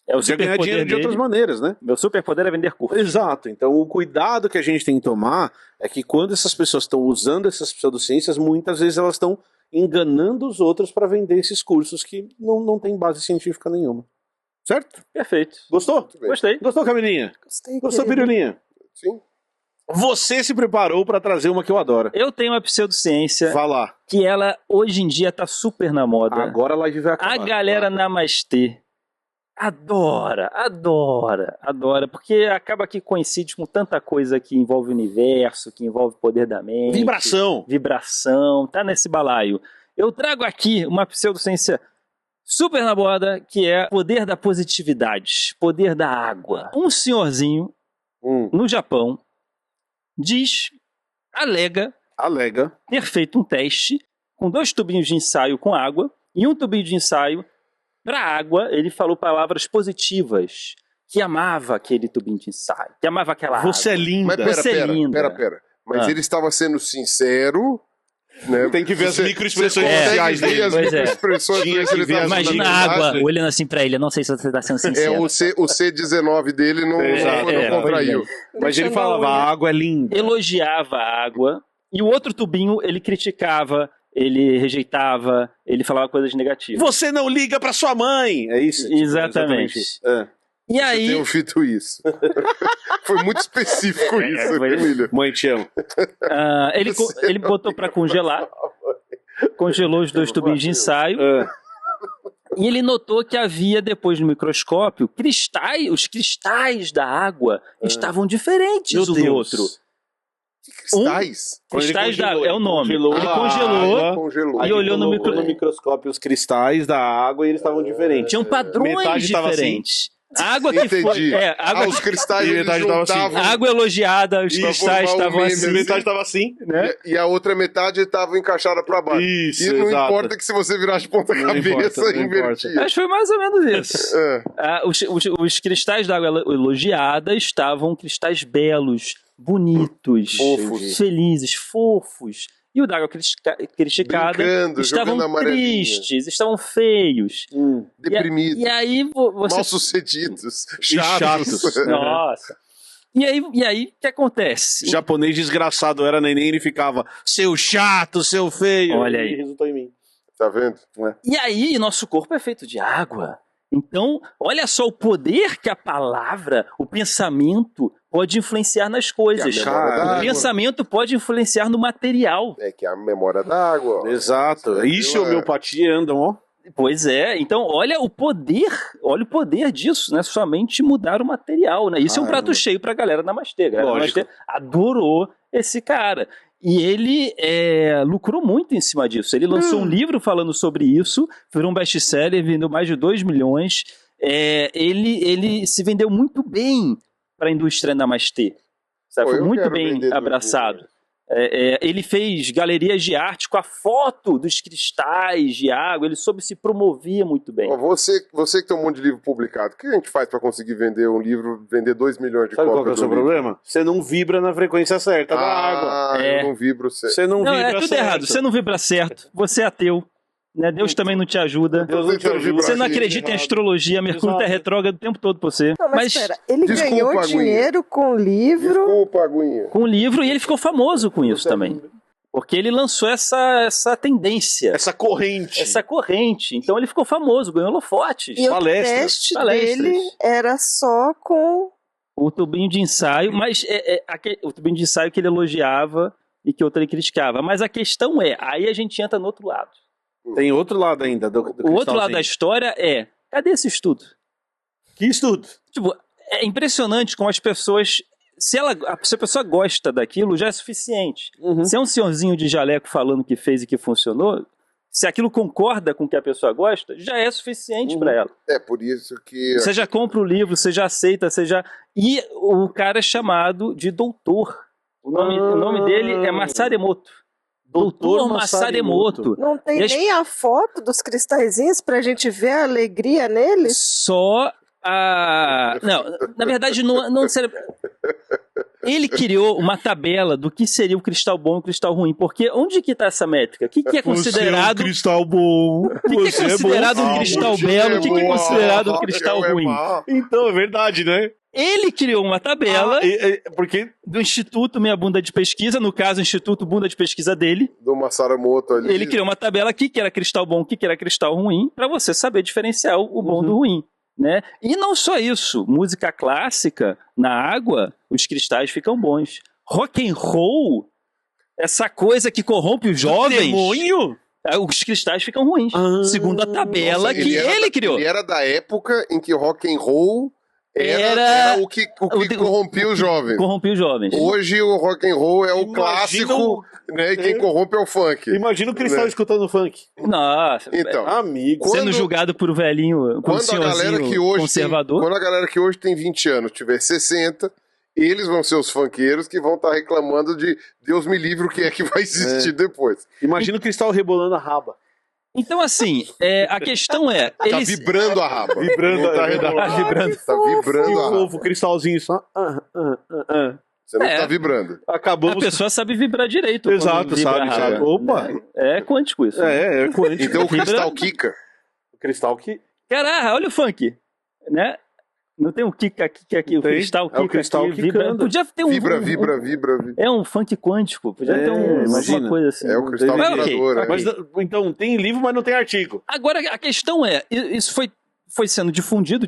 É o Você ganhar dinheiro de outras maneiras, né? Meu superpoder é vender curso. Exato. Então o cuidado que a gente tem que tomar é que quando essas pessoas estão usando essas pseudociências, muitas vezes elas estão enganando os outros para vender esses cursos que não tem base científica nenhuma. Certo? Perfeito. Gostou? Gostei. Gostou, Camilinha? Gostou, querido. Pirulinha? Sim. Você se preparou para trazer uma que eu adoro. Eu tenho uma pseudociência Vá lá. que ela hoje em dia tá super na moda. Agora a live vai acabar. A galera namastê adora, porque acaba que coincide com tanta coisa que envolve o universo, que envolve o poder da mente. Vibração, tá nesse balaio. Eu trago aqui uma pseudociência super na moda, que é o poder da positividade, poder da água. Um senhorzinho no Japão alega ter feito um teste com 2 tubinhos de ensaio com água, e um tubinho de ensaio para água, ele falou palavras positivas, que amava aquele tubinho de ensaio, que amava aquela água. Você é linda. Mas linda. pera. Mas ele estava sendo sincero, né? Tem que ver as microexpressões você sociais consegue ver dele. as Pois é. microexpressões Tinha que ele ver tá as usando Imagina na a água imagem. olhando assim pra ele, eu não sei se você está sendo sincero. O C19 dele não contraiu. Mas ele falava, a água é linda. Elogiava a água, e o outro tubinho ele criticava, ele rejeitava, ele falava coisas negativas. Você não liga pra sua mãe! É isso? Exatamente. isso. É. E Eu aí, tenho feito isso. Foi muito específico isso, foi- Emílio. Mãe, te amo. ele botou pra congelar, congelou os 2 tubinhos de ensaio, e ele notou que havia, depois no microscópio, os cristais da água estavam diferentes Meu um do Deus. outro. Que cristais? Cristais da congelou, água, é o nome. congelou Ele a congelou água. Congelou. e Aí olhou no colocou microscópio os cristais da água e eles estavam diferentes. Tinham padrões Metade tava diferentes. A água que Entendi. foi. Os cristais E eles metade tava assim. juntavam. A água elogiada, os Pra cristais formar um estavam meme, assim. assim. Metade tava assim. Né? E a outra metade estava encaixada para baixo. Isso, E não exato. importa que se você virar de ponta Não cabeça, importa, não invertia. Acho que foi mais ou menos isso. É. Os cristais da água elogiada estavam cristais belos, bonitos, Fofos. felizes, fofos. E o da água criticada Brincando, estavam jogando amarelinha. tristes, estavam feios. Deprimido. E aí você. Mal sucedidos. chatos. Chatos. Nossa. E aí, o que acontece? Japonês desgraçado era neném, ele ficava, seu chato, seu feio. Olha aí. E resultou em mim. Tá vendo? E aí, nosso corpo é feito de água. Então, olha só o poder que a palavra, o pensamento, pode influenciar nas coisas. Que a memória da O água. pensamento pode influenciar no material. É que é a memória da água. Ó. Exato. Isso e homeopatia andam, ó. Pois é, então olha o poder disso, né? Somente mudar o material, né? Isso é um prato cheio pra galera da Namastê. A galera da Lógico. Namastê adorou esse cara. E ele lucrou muito em cima disso. Ele lançou um livro falando sobre isso, virou um best-seller, vendeu mais de 2 milhões. Ele se vendeu muito bem para a indústria Namastê. Sabe? Pô, Foi eu muito quero bem vender abraçado. Ele fez galerias de arte com a foto dos cristais de água, ele soube se promovia muito bem. Ó, você que tem um monte de livro publicado, o que a gente faz pra conseguir vender um livro, vender 2 milhões de Sabe qual cópias que é o seu do livro? problema? Você não vibra na frequência certa da água. Eu não vibro certo. Você não Não, vibra é tudo certo. errado, você não vibra certo, você é ateu, Né? Deus também não te ajuda. Deus não te ajuda. Você não acredita em astrologia, Mercúrio tá retrógrado o tempo todo pra você. Não, mas espera, ele Desculpa, ganhou Aguinha. dinheiro com livro. Desculpa, Aguinha. Com o livro, e ele ficou famoso com isso também. Porque ele lançou essa tendência. Essa corrente. Essa corrente. Então ele ficou famoso, ganhou holofotes. E Palestras. o teste Palestras. dele era só com... O tubinho de ensaio, mas o tubinho de ensaio que ele elogiava e que outro ele criticava. Mas a questão é, aí a gente entra no outro lado. Tem outro lado ainda do O outro lado cristalzinho. da história é, cadê esse estudo? Que estudo? Tipo, é impressionante como as pessoas... Se a pessoa gosta daquilo, já é suficiente. Uhum. Se é um senhorzinho de jaleco falando que fez e que funcionou, se aquilo concorda com o que a pessoa gosta, já é suficiente para ela. É por isso que... Você já compra o livro, você já aceita, você já... E o cara é chamado de doutor. O nome dele é Masaru Emoto. Doutor Masaru Emoto. Não tem nem a foto dos cristalzinhos pra gente ver a alegria neles? Só a... Não, na verdade, não seria... Ele criou uma tabela do que seria o cristal bom e o cristal ruim. Porque onde que está essa métrica? O que é considerado... Você é um cristal bom. O que é considerado um cristal belo? O que é considerado um cristal ruim? Então, é verdade, né? Ele criou uma tabela Porque do Instituto Meia Bunda de Pesquisa, no caso, o Instituto Bunda de Pesquisa dele. Do Masaru Emoto ali. Ele criou uma tabela aqui que era cristal bom, que era cristal ruim, para você saber diferenciar o bom do ruim. Né? E não só isso, música clássica, na água, os cristais ficam bons. Rock and roll, essa coisa que corrompe os jovens, demônio? Os cristais ficam ruins, segundo a tabela que ele criou. Ele era da época em que rock and roll era o que corrompia os jovens. Corrompia os jovens. Hoje o rock and roll é o clássico, né? E quem corrompe é o funk. Imagina o cristal escutando funk. Nossa, Então, amigo. sendo julgado por um velhinho, por um senhorzinho conservador. Quando a galera que hoje tem 20 anos tiver 60, eles vão ser os funkeiros que vão estar reclamando de Deus me livre o que é que vai existir depois. Imagina o cristal rebolando a raba. Então, assim, a questão é... Tá vibrando a raba. Vibrando, Não tá é verdade. rebolando. Tá E vibrando a o raba. ovo, o cristalzinho só. Você não tá vibrando. Acabou. A pessoa sabe vibrar direito. Exato, quando vibra sabe. rápido. Opa! É quântico isso. É quântico. Então o cristal quica. O cristal que. Caraca, olha o funk, né? Não tem o kick aqui, o cristal é o kick cristal aqui, vibra. quicando. Podia ter um... Vibra. É um funk quântico, podia ter imagina. uma coisa assim. É o cristal Mas, ok. vibrador. Mas, então, tem livro, mas não tem artigo. Agora, a questão é, isso foi sendo difundido,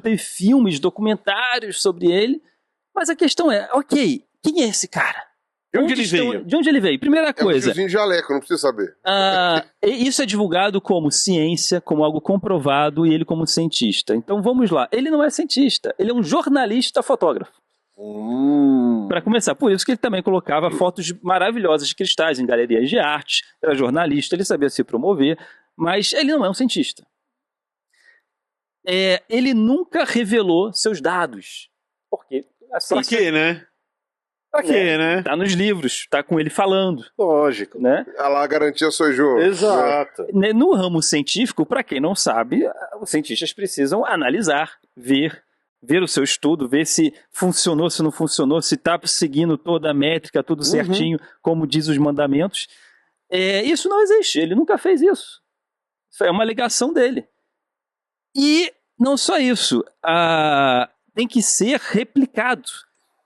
teve filmes, documentários sobre ele, mas a questão é, ok, quem é esse cara? De onde ele veio? De onde ele veio? Primeira É um coisa... tiozinho de jaleco, não precisa saber. Isso é divulgado como ciência, como algo comprovado, e ele como cientista. Então vamos lá. Ele não é cientista, ele é um jornalista fotógrafo. Para começar, por isso que ele também colocava fotos maravilhosas de cristais em galerias de arte, era jornalista, ele sabia se promover, mas ele não é um cientista. Ele nunca revelou seus dados. Porque a ciência... Pra quê, né? Pra quê, né? Tá nos livros, tá com ele falando. Lógico. Né? Ah lá, garantia sou jogo. Exato. No ramo científico, para quem não sabe, os cientistas precisam analisar, ver o seu estudo, ver se funcionou, se não funcionou, se está seguindo toda a métrica, tudo certinho, como diz os mandamentos. Isso não existe, ele nunca fez isso. Isso é uma alegação dele. E não só isso, tem que ser replicado.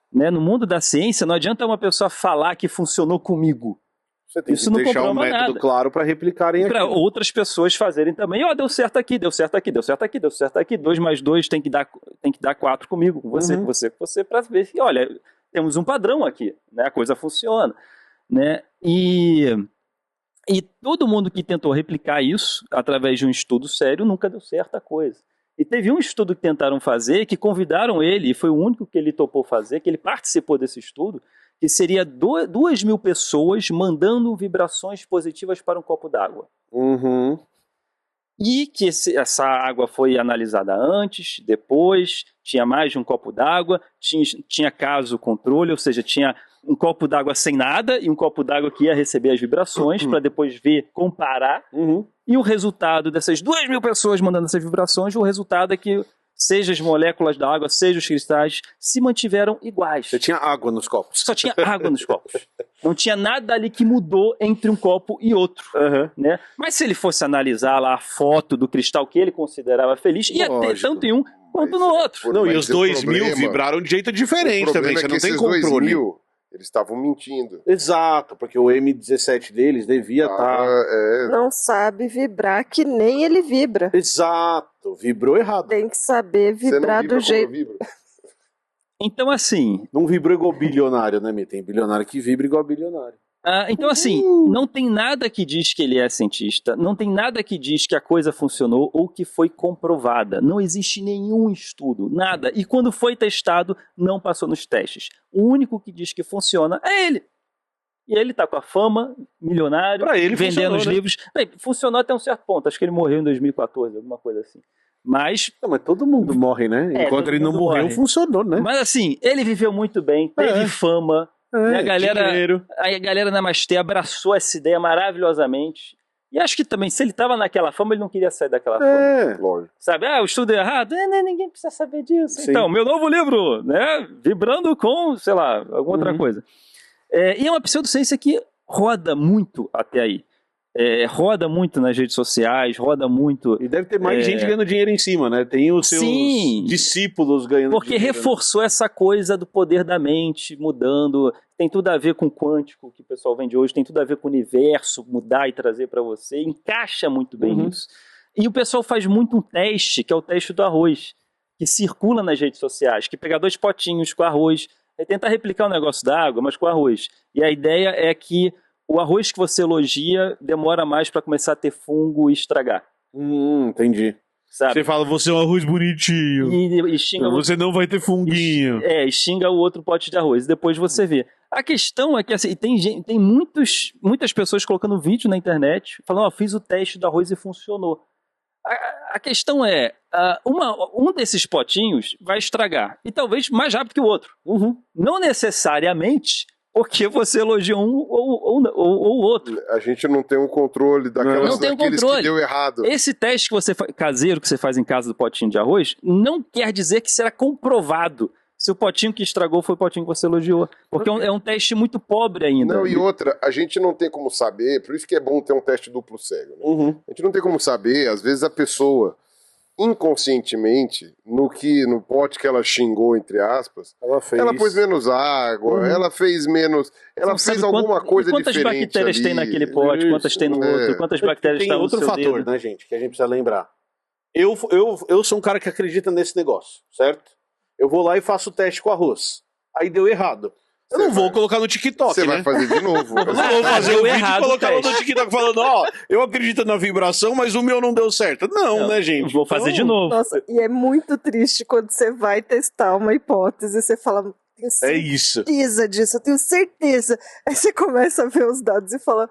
Né? No mundo da ciência, não adianta uma pessoa falar que funcionou comigo. Você tem Isso que não deixar um comprova método nada. claro para replicarem aqui. Para outras pessoas fazerem também. Deu certo aqui, deu certo aqui, deu certo aqui, deu certo aqui. 2 mais 2 tem que dar 4 comigo, com você, com você, para ver que, olha, temos um padrão aqui, né? A coisa funciona. Né? E todo mundo que tentou replicar isso através de um estudo sério nunca deu certo a coisa. E teve um estudo que tentaram fazer, que convidaram ele, e foi o único que ele topou fazer, que ele participou desse estudo, que seria 2.000 pessoas mandando vibrações positivas para um copo d'água. E que essa água foi analisada antes, depois, tinha mais de um copo d'água, tinha caso controle, ou seja, tinha um copo d'água sem nada e um copo d'água que ia receber as vibrações para depois ver, comparar. E o resultado dessas 2.000 pessoas mandando essas vibrações, o resultado é que seja as moléculas da água, seja os cristais, se mantiveram iguais. Você tinha água nos copos. Só tinha água nos copos. Não tinha nada ali que mudou entre um copo e outro. Né? Mas se ele fosse analisar lá a foto do cristal que ele considerava feliz, ia ter tanto em um quanto no outro. Não, e os 2000 vibraram de jeito diferente também, você não tem controle. Eles estavam mentindo. Exato, porque o M17 deles devia estar... Não sabe vibrar que nem ele vibra. Exato, vibrou errado. Tem que saber vibrar do jeito... Então, assim... Não vibrou igual bilionário, né, Mi? Tem bilionário que vibra igual bilionário. Então, assim, não tem nada que diz que ele é cientista, não tem nada que diz que a coisa funcionou ou que foi comprovada. Não existe nenhum estudo, nada. E quando foi testado, não passou nos testes. O único que diz que funciona é ele. E ele tá com a fama, milionário, vendendo os livros. Bem, funcionou até um certo ponto. Acho que ele morreu em 2014, alguma coisa assim. Mas todo mundo morre, né? Enquanto ele não morreu, funcionou, né? Mas assim, ele viveu muito bem, teve fama. A galera Namastê abraçou essa ideia maravilhosamente. E acho que também, se ele estava naquela fama, ele não queria sair daquela fama. Lógico. Sabe, o estudo é errado, ninguém precisa saber disso. Sim. Então, meu novo livro, né? Vibrando com, sei lá, alguma outra coisa. E é uma pseudociência que roda muito até aí. Roda muito nas redes sociais, roda muito... E deve ter mais gente ganhando dinheiro em cima, né? Tem os seus discípulos ganhando porque dinheiro. Porque reforçou essa coisa do poder da mente mudando, tem tudo a ver com o quântico que o pessoal vende hoje, tem tudo a ver com o universo mudar e trazer para você, encaixa muito bem nisso. E o pessoal faz muito um teste, que é o teste do arroz, que circula nas redes sociais, que pega 2 potinhos com arroz, e tentar replicar o negócio da água, mas com arroz. E a ideia é que o arroz que você elogia demora mais para começar a ter fungo e estragar. Entendi. Sabe? Você fala, você é um arroz bonitinho. E xinga você não vai ter funguinho. E xinga o outro pote de arroz. Depois você vê. A questão é que assim, tem muitas pessoas colocando vídeo na internet falando, fiz o teste do arroz e funcionou. A questão é, um desses potinhos vai estragar. E talvez mais rápido que o outro. Não necessariamente... porque você elogia um ou outro. A gente não tem um controle daqueles que deu errado. Esse teste que você caseiro que você faz em casa do potinho de arroz não quer dizer que será comprovado se o potinho que estragou foi o potinho que você elogiou. Porque é um teste muito pobre ainda. Não, e outra, a gente não tem como saber, por isso que é bom ter um teste duplo cego. Né? A gente não tem como saber, às vezes a pessoa... inconscientemente, no pote que ela xingou, entre aspas, ela pôs menos água, ela fez menos... Ela fez alguma coisa diferente. Quantas bactérias tem naquele pote, quantas tem no outro, quantas bactérias estão no seu dedo. Tem outro fator, né, gente, que a gente precisa lembrar. Eu sou um cara que acredita nesse negócio, certo? Eu vou lá e faço o teste com arroz. Aí deu errado. Eu não vou colocar no TikTok, Você vai fazer de novo. Eu não vou fazer o vídeo e colocar no TikTok falando, eu acredito na vibração, mas o meu não deu certo. Não, né, gente? Vou fazer de novo. Nossa, e é muito triste quando você vai testar uma hipótese e você fala, tenho certeza disso, eu tenho certeza. Aí você começa a ver os dados e fala,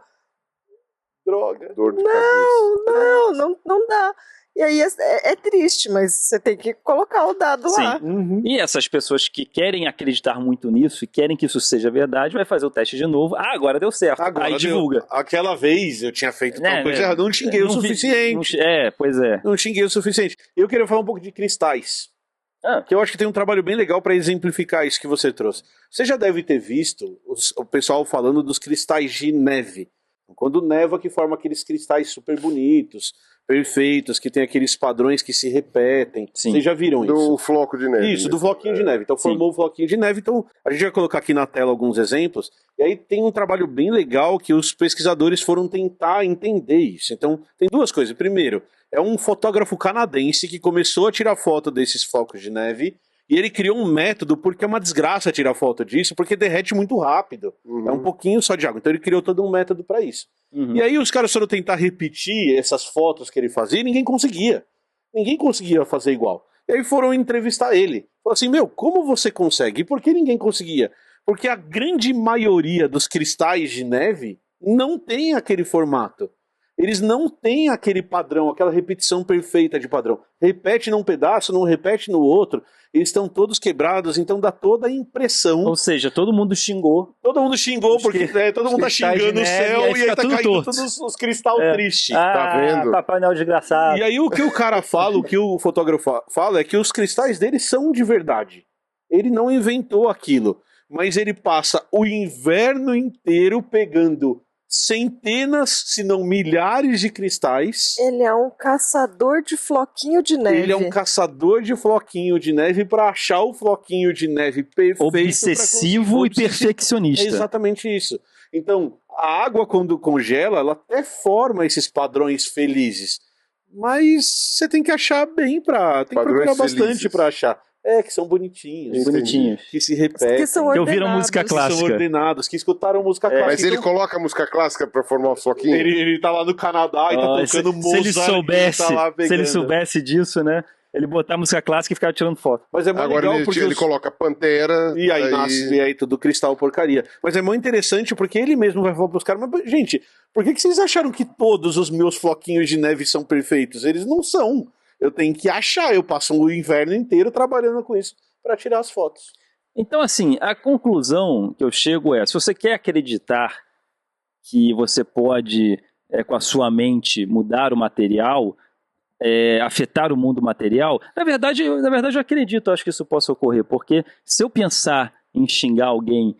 droga. Dor de cabeça. Não dá. E aí é triste, mas você tem que colocar o dado lá. E essas pessoas que querem acreditar muito nisso e querem que isso seja verdade, vai fazer o teste de novo. Agora deu certo. Aí divulga. Aquela vez eu tinha feito uma coisa errada. Não xinguei o suficiente. Pois é. Não xinguei o suficiente. Eu queria falar um pouco de cristais. Que eu acho que tem um trabalho bem legal para exemplificar isso que você trouxe. Você já deve ter visto o pessoal falando dos cristais de neve. Quando neva, que forma aqueles cristais super bonitos, perfeitos, que tem aqueles padrões que se repetem. Sim. Vocês já viram isso? Do floco de neve. Isso, do floquinho de neve. Então formou o floquinho de neve. Então a gente vai colocar aqui na tela alguns exemplos. E aí tem um trabalho bem legal que os pesquisadores foram tentar entender isso. Então tem 2 coisas. Primeiro, é um fotógrafo canadense que começou a tirar foto desses flocos de neve. E ele criou um método, porque é uma desgraça tirar foto disso, porque derrete muito rápido. É um pouquinho só de água. Então ele criou todo um método para isso. E aí os caras foram tentar repetir essas fotos que ele fazia e ninguém conseguia. Ninguém conseguia fazer igual. E aí foram entrevistar ele. Falaram assim, como você consegue? E por que ninguém conseguia? Porque a grande maioria dos cristais de neve não tem aquele formato. Eles não têm aquele padrão, aquela repetição perfeita de padrão. Repete num pedaço, não repete no outro. Eles estão todos quebrados, então dá toda a impressão. Ou seja, todo mundo xingou. Todo mundo xingou, porque todo mundo tá xingando o céu e aí tá caindo torto. todos os cristal tristes. Tá vendo? Papai Noel desgraçado. E aí o que o cara fala, o que o fotógrafo fala é que os cristais dele são de verdade. Ele não inventou aquilo, mas ele passa o inverno inteiro pegando centenas, se não milhares de cristais. Ele é um caçador de floquinho de neve. Ele é um caçador de floquinho de neve para achar o floquinho de neve perfeito. Obsessivo e perfeccionista. É exatamente isso. Então, a água quando congela, ela até forma esses padrões felizes. Mas você tem que achar bem tem que procurar bastante para achar. Que são bonitinhos. Bonitinhos. Que se repetem. Que são Que ouviram música Que são clássica. ordenados, que escutaram música clássica. Mas ele Então, coloca a música clássica pra formar o floquinho? ele tá lá no Canadá e tá tocando Mozart. Se ele soubesse disso, né? Ele botar a música clássica e ficar tirando foto. Mas é muito Agora legal ele, porque ele coloca Pantera. E aí nasce, e aí tudo cristal porcaria. Mas é muito interessante porque ele mesmo vai falar pros caras, mas gente, por que vocês acharam que todos os meus floquinhos de neve são perfeitos? Eles não são. Eu tenho que achar, eu passo o inverno inteiro trabalhando com isso para tirar as fotos. Então, assim, a conclusão que eu chego é, se você quer acreditar que você pode, com a sua mente, mudar o material, afetar o mundo material, na verdade eu acredito, acho que isso possa ocorrer, porque se eu pensar em xingar alguém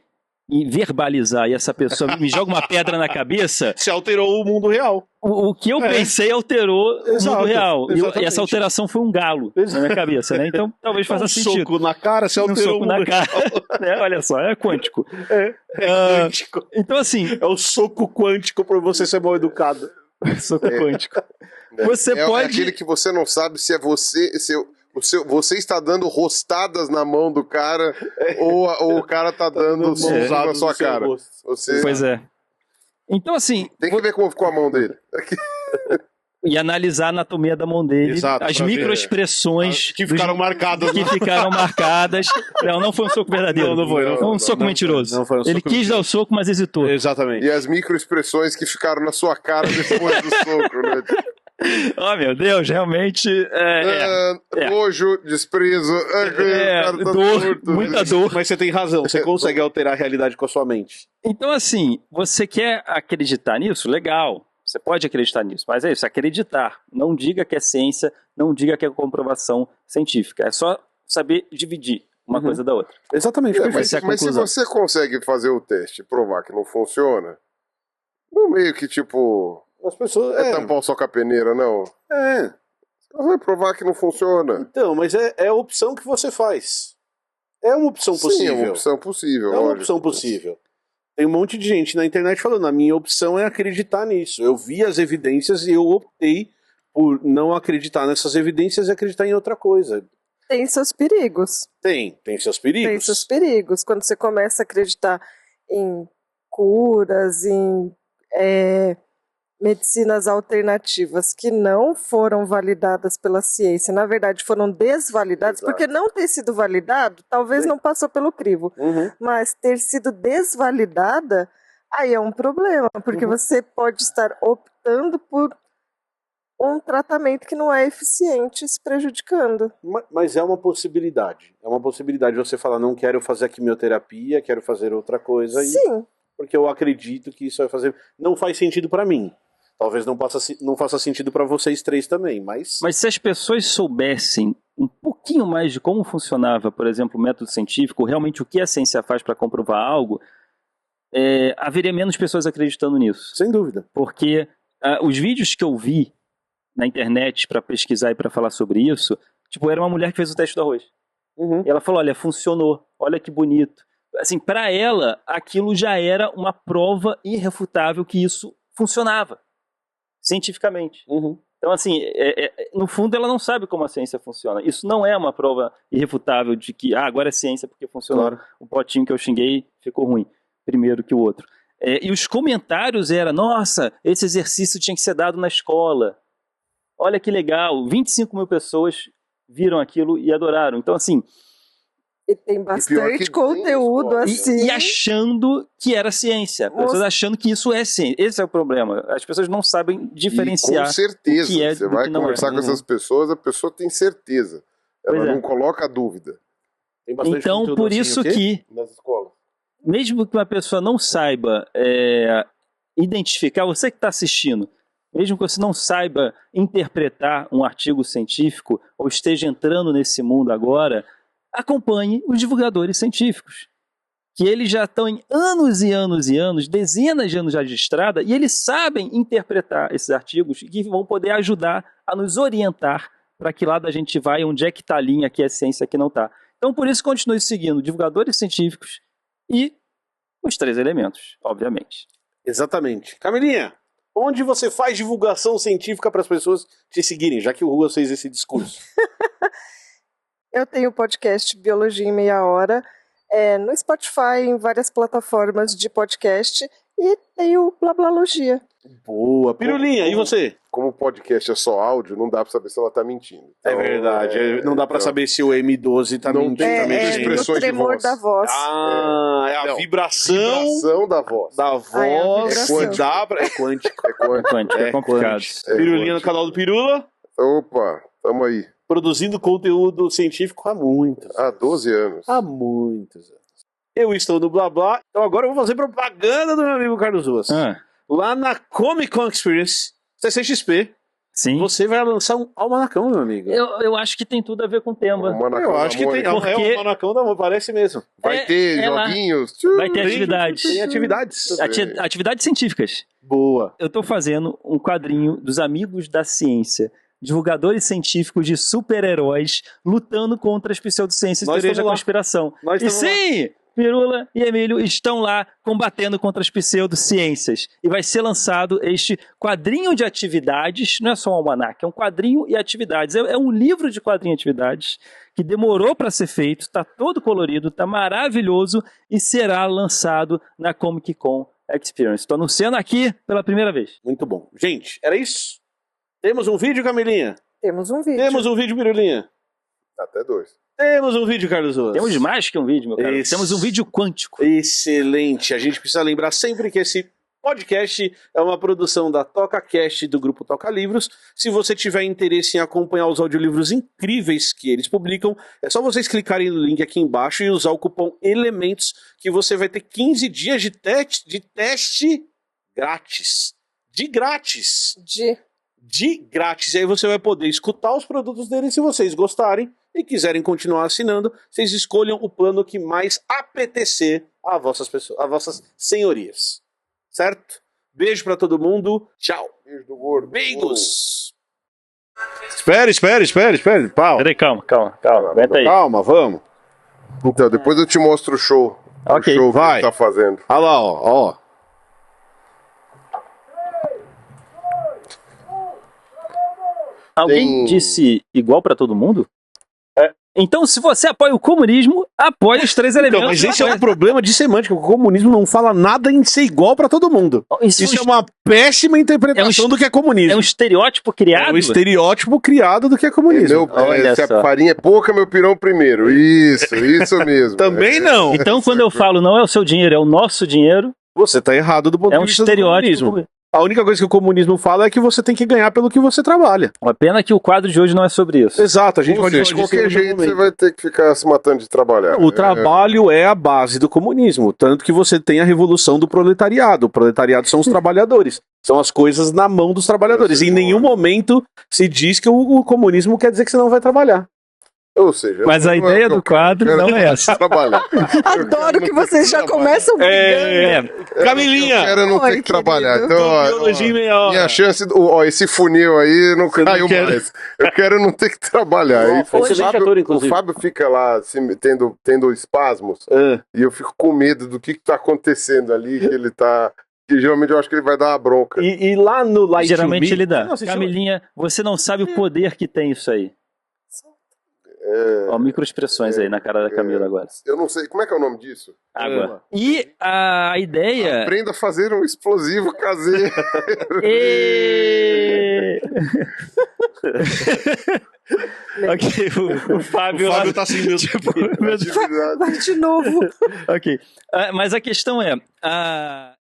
e verbalizar e essa pessoa me joga uma pedra na cabeça... Se alterou o mundo real. O que eu pensei alterou o mundo real. E essa alteração foi um galo na minha cabeça, né? Então talvez faça sentido. Um soco na cara, se alterou soco o mundo na cara. Olha só, é quântico. quântico. Então assim... É o soco quântico para você ser mal educado. Soco quântico. Você pode... É aquele que você não sabe se é você... Você está dando rostadas na mão do cara ou o cara tá dando mãozada na sua cara. Pois é. Então, assim... Tem que ver como ficou a mão dele. E analisar a anatomia da mão dele. Exato, as microexpressões... Que ficaram marcadas. Que ficaram marcadas. Não foi um soco verdadeiro. Não foi um soco mentiroso. Não foi um soco Ele quis dar o soco, mas hesitou. Exatamente. E as microexpressões que ficaram na sua cara depois do soco, né? Oh, meu Deus, realmente... Nojo, desprezo, dor, muita dor. Mas você tem razão, você consegue alterar a realidade com a sua mente. Então, assim, você quer acreditar nisso? Legal, você pode acreditar nisso, mas é isso, acreditar. Não diga que é ciência, não diga que é comprovação científica. É só saber dividir uma coisa da outra. Exatamente. Mas se você consegue fazer o teste e provar que não funciona, no meio que tipo... As pessoas... tampar só com a peneira, não. Você vai provar que não funciona. Então, mas é a opção que você faz. É uma opção possível. Sim, é uma opção possível. É uma opção possível. Tem um monte de gente na internet falando, a minha opção é acreditar nisso. Eu vi as evidências e eu optei por não acreditar nessas evidências e acreditar em outra coisa. Tem seus perigos. Tem seus perigos. Tem seus perigos. Quando você começa a acreditar em curas, em medicinas alternativas que não foram validadas pela ciência, na verdade foram desvalidadas, porque não ter sido validado, talvez não passou pelo crivo, mas ter sido desvalidada, aí é um problema, porque você pode estar optando por um tratamento que não é eficiente, se prejudicando. Mas é uma possibilidade. É uma possibilidade você falar, não quero fazer a quimioterapia, quero fazer outra coisa. Sim. Porque eu acredito que isso vai fazer... Não faz sentido para mim. Talvez não faça sentido para vocês três também, mas... Mas se as pessoas soubessem um pouquinho mais de como funcionava, por exemplo, o método científico, realmente o que a ciência faz para comprovar algo, haveria menos pessoas acreditando nisso. Sem dúvida. Porque os vídeos que eu vi na internet para pesquisar e para falar sobre isso, tipo, era uma mulher que fez o teste do arroz. E ela falou, olha, funcionou, olha que bonito. Assim, para ela, aquilo já era uma prova irrefutável que isso funcionava. Cientificamente. Então, assim, no fundo ela não sabe como a ciência funciona. Isso não é uma prova irrefutável de que agora é ciência porque funcionou. Claro. O potinho que eu xinguei ficou ruim, primeiro que o outro. E os comentários eram, nossa, esse exercício tinha que ser dado na escola. Olha que legal, 25 mil pessoas viram aquilo e adoraram. Então, assim, E tem pior bastante que conteúdo tem assim. E achando que era ciência. Pessoas achando que isso é ciência. Esse é o problema. As pessoas não sabem diferenciar. E com certeza, o que é você do vai que não conversar é. com essas pessoas, a pessoa tem certeza. Ela Pois é. não coloca dúvida Tem bastante Então, conteúdo por assim, isso o quê? que, nas escolas. mesmo que uma pessoa não saiba identificar, você que está assistindo, mesmo que você não saiba interpretar um artigo científico ou esteja entrando nesse mundo agora, acompanhe os divulgadores científicos, que eles já estão em anos e anos e anos, dezenas de anos já de estrada, e eles sabem interpretar esses artigos e que vão poder ajudar a nos orientar para que lado a gente vai, onde é que está a linha, aqui é ciência, aqui não está. Então, por isso, continue seguindo divulgadores científicos e os 3 elementos, obviamente. Exatamente. Camilinha, onde você faz divulgação científica para as pessoas te seguirem, já que o Rua fez esse discurso? Eu tenho o podcast Biologia em Meia Hora, no Spotify, em várias plataformas de podcast, e tenho Blablalogia. Boa. Pirulinha, e você? Como o podcast é só áudio, não dá pra saber se ela tá mentindo. É Então, verdade. Não dá pra saber se o M12 tá Não mentindo. tem tá também mexendo. No expressões de tremor voz. da voz. Ah, é a Não, vibração da voz. da Ah, é a voz vibração. que dá pra... É quântico. É quântico. Quântico, é complicado. quântico. Pirulinha no canal do Pirula, Opa, tamo aí. produzindo conteúdo científico há muitos Há 12 anos. Há muitos anos. Eu estou no Blá Blá, então agora eu vou fazer propaganda do meu amigo Carlos Ruas. Lá na Comic Con Experience, CCXP, Sim. você vai lançar um almanacão, meu amigo. Eu acho que tem tudo a ver com o tema. Eu acho que tem. Porque- É o almanacão da amor, parece mesmo. Vai ter lá. joguinhos. Vai ter atividades. Tem atividades. Atividades científicas. Boa. Eu estou fazendo um quadrinho dos amigos da ciência, divulgadores científicos de super-heróis lutando contra as pseudociências e Nós teorias da estamos lá. conspiração. Nós E estamos lá. sim, Pirula e Emílio estão lá combatendo contra as pseudociências. E vai ser lançado este quadrinho de atividades, não é só um almanac, é um quadrinho e atividades. É um livro de quadrinho e atividades que demorou para ser feito, está todo colorido, está maravilhoso e será lançado na Comic Con Experience. Estou anunciando aqui pela primeira vez. Muito bom. Gente, era isso? Temos um vídeo, Camilinha? Temos um vídeo. Temos um vídeo, Pirulinha? Até 2. Temos um vídeo, Carlos Ruas. Temos mais que um vídeo, meu caro. Isso. Temos um vídeo quântico. Excelente. A gente precisa lembrar sempre que esse podcast é uma produção da TocaCast do grupo Toca Livros. Se você tiver interesse em acompanhar os audiolivros incríveis que eles publicam, é só vocês clicarem no link aqui embaixo e usar o cupom ELEMENTOS que você vai ter 15 dias de teste grátis. De grátis. De grátis. E aí você vai poder escutar os produtos deles se vocês gostarem e quiserem continuar assinando, vocês escolham o plano que mais apetecer a vossas pessoas, a vossas senhorias. Certo? Beijo pra todo mundo. Tchau. Beijo do gordo. Beijos. Espere. Pau. Peraí, calma. Aguenta aí. Calma, vamos. Então, depois eu te mostro o show. Ok, o show vai. que ele tá fazendo. Olha lá, ó. Alguém disse igual pra todo mundo? Então, se você apoia o comunismo, apoie os 3 elementos. Então, mas esse é o problema de semântica. O comunismo não fala nada em ser igual pra todo mundo. Isso é uma péssima interpretação do que é comunismo. É um estereótipo criado? É um estereótipo criado do que é comunismo. Olha Se a só. farinha é pouca, meu pirão primeiro. Isso mesmo. Também não. Então, quando eu falo não é o seu dinheiro, é o nosso dinheiro, Você tá errado do ponto é de um vista do estereótipo. comunismo. A única coisa que o comunismo fala é que você tem que ganhar pelo que você trabalha. Uma pena que o quadro de hoje não é sobre isso. Exato, a gente Ou pode seja, de falar disso em qualquer outro jeito momento. você vai ter que ficar se matando de trabalhar. O trabalho é a base do comunismo, tanto que você tem a revolução do proletariado. O proletariado são os trabalhadores, são as coisas na mão dos trabalhadores. Em nenhum momento se diz que o comunismo quer dizer que você não vai trabalhar. Ou seja, Mas a ideia do quadro não é essa. Trabalhar. Adoro que vocês já começam brigando. Camilinha! Eu quero não Oi, ter que trabalhar. querido. Então, ó, Biologia em meia hora. minha chance, esse funil aí não Você não caiu quer- mais. Eu quero não ter que trabalhar. Ó, E foi o excelente Fábio- ator, inclusive. O Fábio fica lá tendo espasmos Ah, e eu fico com medo do que tá acontecendo ali, que ele tá... Que geralmente eu acho que ele vai dar uma bronca. e lá no Light Geralmente to Me, ele dá. Nossa, Camilinha, você não sabe o poder que tem isso aí. Ó, microexpressões aí na cara da Camila agora. Eu não sei, como é que é o nome disso? Água. E a ideia... Aprenda a fazer um explosivo caseiro. E... Ok, o Fábio lá... tá assim, meu tipo, Atividade. Vai de novo. Ok. Mas a questão é...